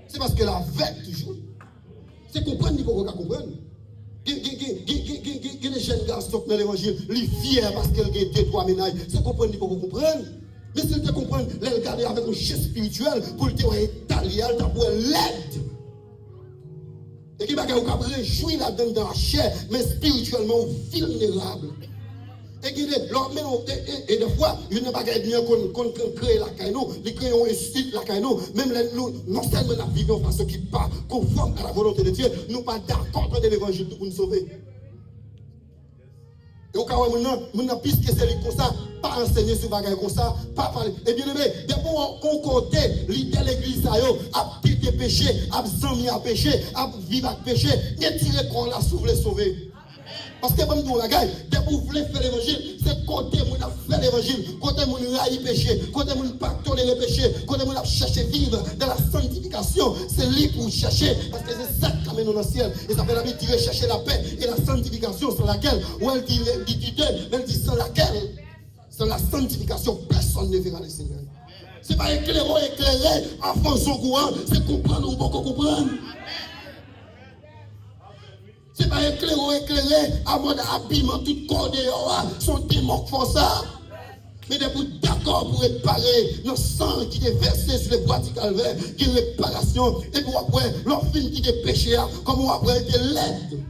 C'est parce que la veille toujours. C'est comprendre, il faut qu'on comprenne. Il y a des jeunes garçons dans l'évangile, ils sont fiers parce qu'ils ont 2-3 ménages. C'est comprendre, il faut qu'on comprenne. Mais si tu comprends, les regarder avec un chef spirituel pour te étaler, pour l'aide. Et qui va réjouir là-dedans dans la chair, mais spirituellement vulnérable. Et des fois, je n'ai pas bien qu'on crée la caïno, ils créent un site la caïno, même nous, non seulement la vivons façon qui pas conforme à la volonté de Dieu, nous pas d'accord avec l'évangile pour nous sauver. Et au cas où nous puisque c'est comme ça, pas enseigner sur bagaille comme ça, pas parler. Et bien aimé, depuis qu'on compte l'idée de l'église, à quitter péché, à s'ennuyer à péché, à vivre avec péché, et tirer qu'on l'a sauvé. Parce que comme nous, dès que vous voulez faire l'évangile, c'est côté vous a fait l'évangile, côté vous raille péché, côté vous pas tolérer le péché, côté vous a cherché vivre dans la sanctification. C'est lui pour chercher, parce que c'est ça qui amène dans le ciel. Et ça fait la vie de chercher la paix et la sanctification sans laquelle, ou elle dit elle dit sans laquelle, sans la sanctification, personne ne verra le Seigneur. Ce n'est pas éclairer, en fonction courant, c'est comprendre ou pas comprendre. Ce n'est pas éclairer à mon habillement, tout corps de son démon font ça. Mais d'être d'accord pour réparer le sang qui est versé sur les bois du calvaire, qui est réparation, et pour après, leur film qui est péché, comme on après de l'aide.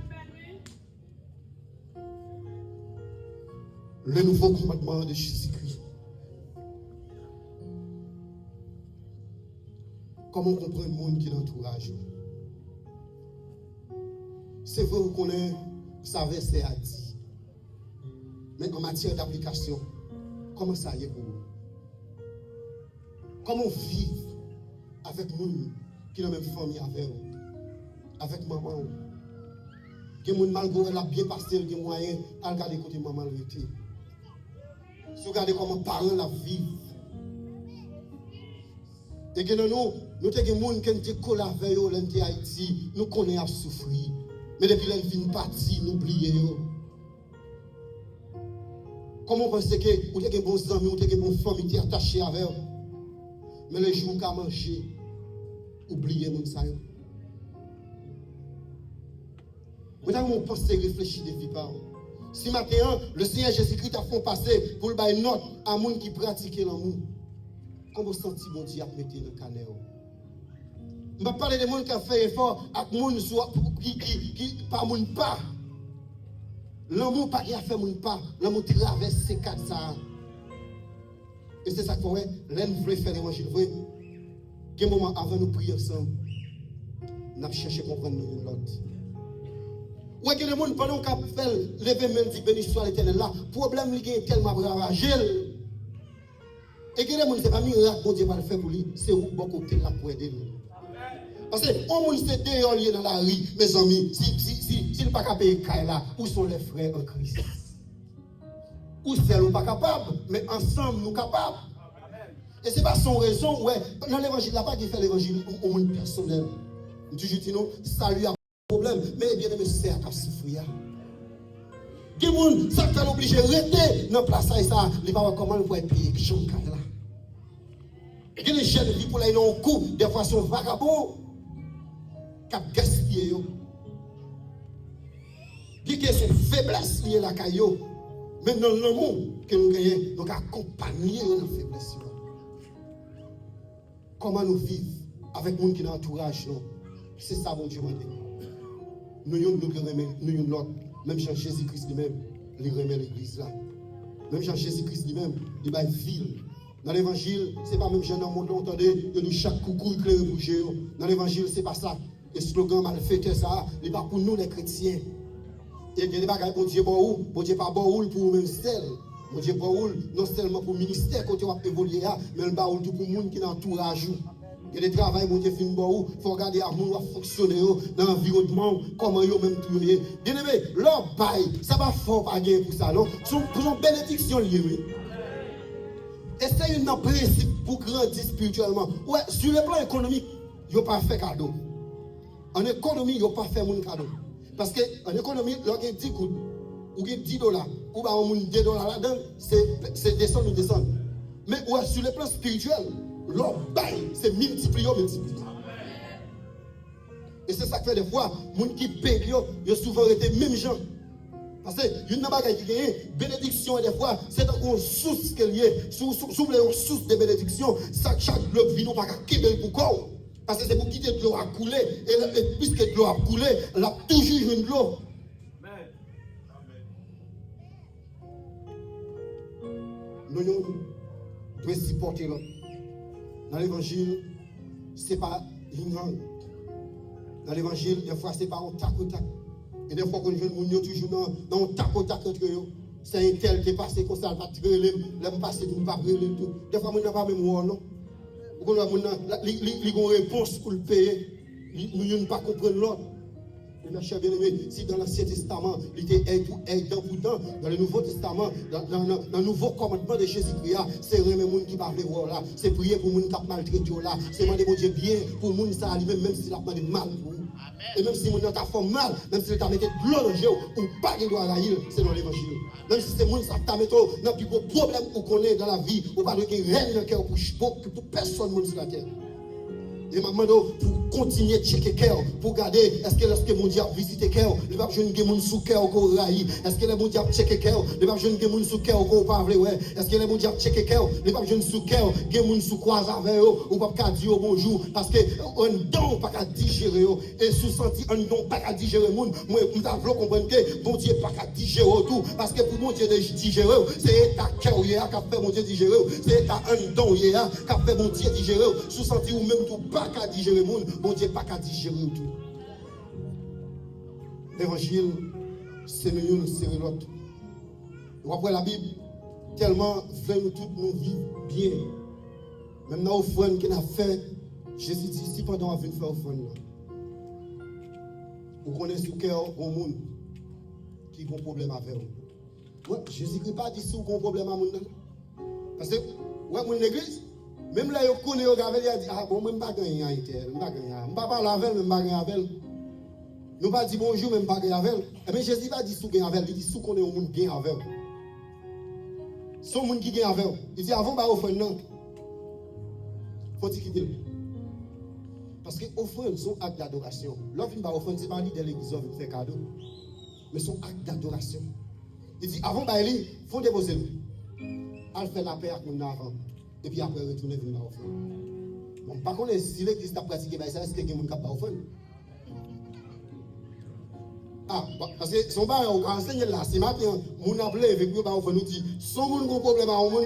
Le nouveau commandement de Jésus-Christ. Comment comprendre le monde qui l'entourage? C'est vrai, vous connaissez, vous savez, c'est à dire. Mais en matière d'application, comment ça y est pour vous? Comment vivre avec nous qui ont la même famille avec vous? Avec maman? Qui ont malgré la bien passé, qui ont moyen à regarder côté maman le été. Si vous regardez comment parents la vivent. Et que nous avons des gens qui ont collé avec eux en Haïti, nous connaissons à souffrir. Mais depuis qu'elle vient partir, nous oublions. Comment pensez que vous avez des bons amis, vous avez des bonnes familles qui sont attachées avec eux? Mais le jour où vous avez mangé, oubliez mon ça. Vous avez pensé réfléchir depuis par si maintenant, le Seigneur Jésus-Christ a fait passer pour le bail note à un monde qui pratique l'amour, comment vous sentez bon Dieu à mettre dans le canal? Je vais parler des gens qui ont fait effort avec les gens qui pas mon pas. L'amour pas qui a fait mon pas. L'amour traverse ces quatre ça. Et c'est ça qu'on fait. L'un veut faire l'évangile vrai. Quel moment avant nous prier ensemble, nous avons cherché à comprendre l'autre. Ou est-ce que les gens pendant qu'on fait lever même dit béni soit l'éternel là, problème il est tellement ravagé. Et que les gens c'est pas miracle bon Dieu va le faire pour lui, c'est où bon côté là pour aider nous. Parce que on monde c'est dehors lié dans la rue, mes amis, si pas capable payer là, où sont les frères en Christ? Ou seul ou pas capable, mais ensemble nous capables. Et c'est pas son raison ouais, dans l'évangile là pas qui fait l'évangile au monde personnel. Toujours dit non, salut à problème, mais bien aimé c'est à souffrir. Qui monde ça t'as obligé rester dans place ça, il va voir comment on peut payer qui sont là. Et les jeunes qui pour là ils ont un coup, des fois sont vagabonds. Cap gaspiller yo. Qui que c'est faiblesse liée la caillou. Même dans l'amour que nous gagnons, nous accompagner nos faiblesses. Comment nous vivre avec les gens qui nous entourage, c'est ça mon Dieu m'a dit. Nous l'autre, même Jean Jésus-Christ lui-même, il remet l'église là. Même Jean Jésus-Christ lui-même, il va ville Dans l'évangile, ce n'est pas même jeune dans le monde, on entendait, il y a chaque coucou éclairé pour bouger. Dans l'évangile, ce n'est pas ça. Le slogan mal fait, ça, ce n'est pas pour nous les chrétiens. Et il y a des bagages, bon Dieu, bon Dieu, pas bon pour même seul. Bon Dieu, bon non seulement pour le ministère, quand on va évoluer, mais le bon tout pour le monde qui est dans l'entourage. Il y a des travaux, bon Dieu, fin bon, il faut regarder à monde qui fonctionner dans l'environnement, comment ils ont même tout. Bien aimé, leur bail, ça va fort pas gagner pour ça, non? Pour une bénédiction liée. Et c'est un principe pour grandir spirituellement. Ouais, sur le plan économique, ils n'ont pas fait cadeau. En économie, ils n'ont pas fait mon cadeau. Parce qu'en économie, lorsqu'il y a 10 coups, ou 10 dollars, ou bien on a 2 dollars là-dedans, c'est descendre ou descendre. Mais ouais, sur le plan spirituel, leur bail, c'est multiplié. Et c'est ça que fait des fois, les gens qui payent, ils ont souvent été même gens. Parce que une bagaille qui gagne, bénédiction, des fois, c'est une source qu'elle est. Sous une source de bénédiction, chaque globe vient pas quitter pour quoi. Parce que c'est pour quitter de l'eau à couler. Et puisque de l'eau a coulé, elle a toujours une de l'eau. Nous devons supporter l'autre. Dans l'évangile, ce n'est pas l'ignorant. Dans l'évangile, des fois, ce n'est pas un tac au tac. Et des fois, quand je veux toujours dans un tac au tac entre eux, c'est un tel qui est passé comme ça, il va tirer l'aime passer pour ne pas brûler tout. Des fois, on n'a pas même mot, non? On a une réponse pour le payer. Nous ne pas comprendre l'autre. Mes chers bien-aimés, si dans l'Ancien Testament, il était aidant pour temps, dans le Nouveau Testament, dans le nouveau commandement de Jésus-Christ, c'est vraiment les gens qui parlent de là, c'est prier pour les gens qui ont maltraité là, c'est demander mon Dieu bien pour les gens qui même s'il a demandé mal pour vous. Et même si les gens t'a fait mal, même si tu as mis de l'eau dans le jeu, ou pas de droit à railler, c'est dans l'évangile. Même si c'est les gens qui t'a mis dans le plus gros problème qu'on connaît dans la vie, ou pas de rien dans le cœur pour personne sur la terre. Et maman, pour continuer de checker cœur, pour garder, est-ce que mon Dieu a visité cœur, il va pas jeune gens sous cœur qu'on raï. Est-ce que les mon Dieu a checké cœur, il va pas jeune gens sous cœur qu'on pas vrai ouais. Est-ce que les mon Dieu a checké cœur, il va pas jeune sous cœur, gens sous croise avec eux, ou pas dire bonjour parce que un don pas qu'à digérer et sous senti un don pas qu'à digérer monde. Moi nous devons comprendre que mon Dieu pas qu'à digérer tout parce que pour mon Dieu de digérer, c'est ta cœur qui a fait mon Dieu digérer, c'est ta un don qui a fait mon Dieu digérer, sous senti ou même tout pas qu'à digérer monde, bon Dieu pas qu'à digérer tout. L'évangile, c'est nous serrer l'autre. Après la Bible, tellement veut nous tous nous vivre bien. Même dans l'offrande qu'il a fait, Jésus dit, si pendant qu'on vient faire l'offrande, vous connaissez sous cœur au monde qui a un problème avec vous. Ouais, Jésus ne pas dit si vous avez un problème avec vous. Parce que, ouais, mon église, même là, vous connaissez, vous avez dit, ah bon, je ne vais pas gagner avec elle, je ne vais pas gagner avec elle. Je ne vais pas parler avec elle, je ne vais pas gagner avec elle. Nous ne pas dire bonjour, mais je ne vais pas gagner avec elle. Mais Jésus va dire si vous gagnez avec elle, il dit si vous connaissez un monde bien avec elle. Si un monde qui gagne avec elle, il dit avant de offrir, non. Faut-il quitter. Parce que offrir, c'est un acte d'adoration. L'offre de offrir, ce n'est pas l'idée de l'église qui fait cadeau, mais c'est un acte d'adoration. Il dit avant d'aller, il faut déposer le. Elle fait la paix avec nous avant. Et puis après, retourner venir offrir. Bon, par contre, si l'église a pratiqué ça, est-ce que quelqu'un n'a pas offert? Ah, parce que son bar, on enseigne là, si maintenant, mon appelé avec nous, on nous dit, son monde a un problème à un monde,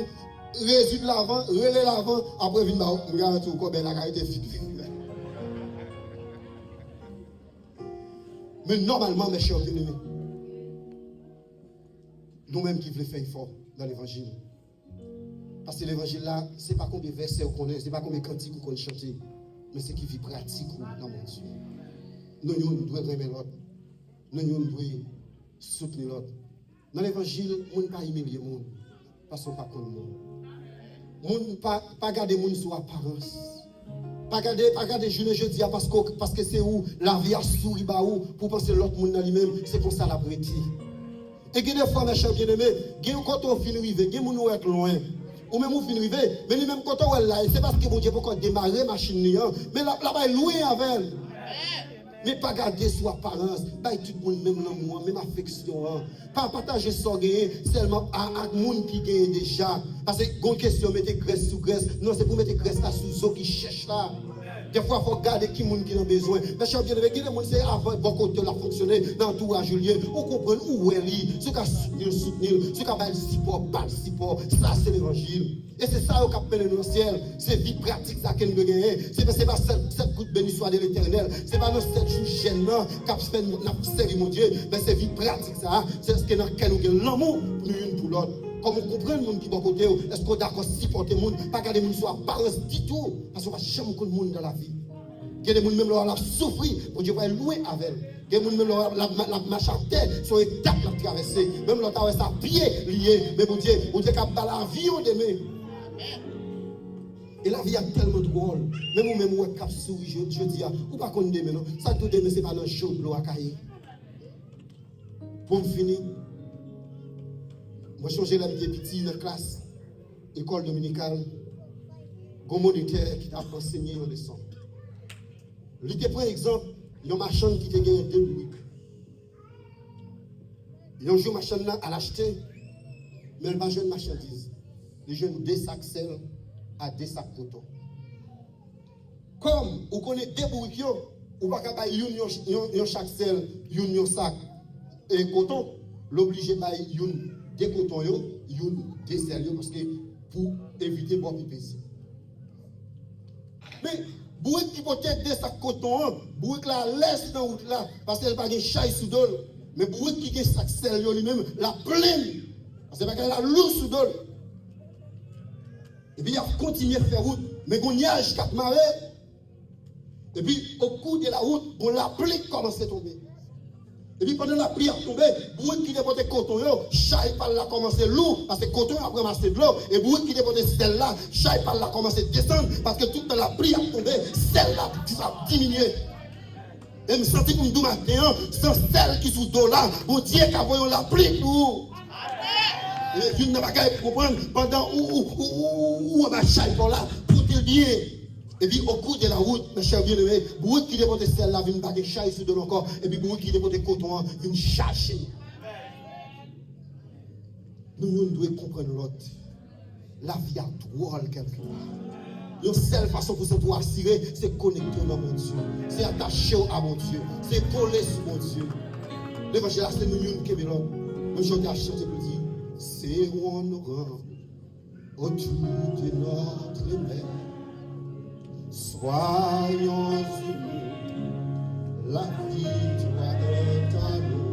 résulte l'avant, relais l'avant, après, venir, on garantit au corps, la carité fixée. Mais normalement, mes chers bien-aimés, nous-mêmes qui voulons faire fort dans l'évangile. Parce que l'évangile là, ce n'est pas combien de versets qu'on connaît, ce n'est pas combien de cantiques qu'on chante, mais c'est qui vit pratique dans mon Dieu. Nous devons aimer l'autre. Nous devons soutenir l'autre. Dans l'évangile, on ne peut pas humilier le monde. Parce qu'on ne peut pas connaître le monde. On ne peut pas garder le monde sous apparence. Pas garder jeudi parce que c'est où la vie a souri pour penser que l'autre monde dans lui-même, c'est comme ça la prêtie. Et des fois, mes chers bien-aimés, quand on finit d'arriver, il y a des gens qui sont loin. Ou même on finit d'arriver, mais lui même quand on est là, c'est parce que mon Dieu peut démarrer la machine, mais là-bas, il est loin avec elle. Mais pas garder sous apparence, pas tout le monde, même l'amour, même affection. Pas partager ça seulement à monde qui gagne déjà. Parce que, une question, mettez graisse sous graisse. Non, c'est pour mettre graisse là sous eau qui cherche là. Des fois, il faut regarder qui qui a besoin. Mais chers bien-aimés, qui c'est avant bon côté la fonctionner dans tout à Julien. On comprend où elle est. Ce qui a soutenir, ce qui a pas le support, pas le support. Ça, c'est l'évangile. Et c'est ça qui a appelé dans le ciel. C'est vie pratique ça que nous gagnons. C'est pas cette goutte bénie soit de l'éternel. C'est pas dans cette jour gênant qui a fait notre série, mon Dieu. Mais c'est vie pratique ça. C'est ce que nous gagnons l'amour pour l'une pour l'autre. Comme on comprend le monde qui est bon côté, est-ce qu'on est d'accord supporter le monde, pas garder le monde soit apparence du tout, parce qu'on va jamais connaître le monde dans la vie. Il y a des gens même qui ont souffert, pour Dieu va louer avec elle. Il y a des gens même qui ont marché en terre, sur une étape qui a traversé. Même qui ont traversé à pied lié, mais pour Dieu qui a la vie au demain. Et la vie est tellement drôle. Même ou même ou cap souri, je dis, ou pas qu'on demain, non. Ça tout demain, c'est pas dans le chaud, l'eau à cahier. Pour me finir. Moi, j'ai changé la vie petit dans la classe, école dominicale, un moniteur qui t'a enseigné une leçon. Il te prend exemple, il y a une machine qui te gagne 2 briques. Il y a un jour, machine là, à l'acheter, mais elle n'a pas de marchandise. Il y a 2 sacs sel à 2 sacs coton. Comme vous connaissez 2 briques, vous ne pouvez pas un chaque sel, un sac et coton, l'obligé de une. Des cotons, des sérieux, parce que pour éviter de boire pipési. Mais, bourrique qui peut être des sacs coton, bourrique la laisse dans la route là, parce qu'elle n'a pas de chaille sous dol. Mais bourrique qui a sac sérieux lui-même, la pleine, parce qu'elle a l'eau sous dol. Et puis il a continué à faire route, mais il y a un 4 marées. Et puis au cours de la route, on la pluie commence à tomber. Et puis pendant la pluie a tombé, bourrique qui déportait coton, chaille par là commencer lourd, parce que coton a ramassé de l'eau, et bourrique qui déportait celle-là, chaille par là commencer à descendre, parce que toute la pluie a tombé, celle-là ça a diminué. Et je me sentis comme tout matin, sans celle qui sous dos là, bon Dieu qui a voyé la pluie pour. Et puis, vous n'avez pas comprendre pendant où on va chaille par là, pour te bien. Et puis, au cours de la route, mes chers bien-aimés, beaucoup qui déportent celle-là, viennent pas de chaille sur de encore, et puis beaucoup qui déportent coton, viennent chercher. Nous devons comprendre l'autre. La vie a drôle quelque part. La seule façon pour se trouver assuré, c'est connecter à mon Dieu. C'est attacher à mon Dieu. C'est coller sur mon Dieu. L'évangile, c'est nous qui est l'autre. Même je t'ai chanté pour dire, c'est où on nous rend autour de notre mère. Soyons unis, la victoire est à nous.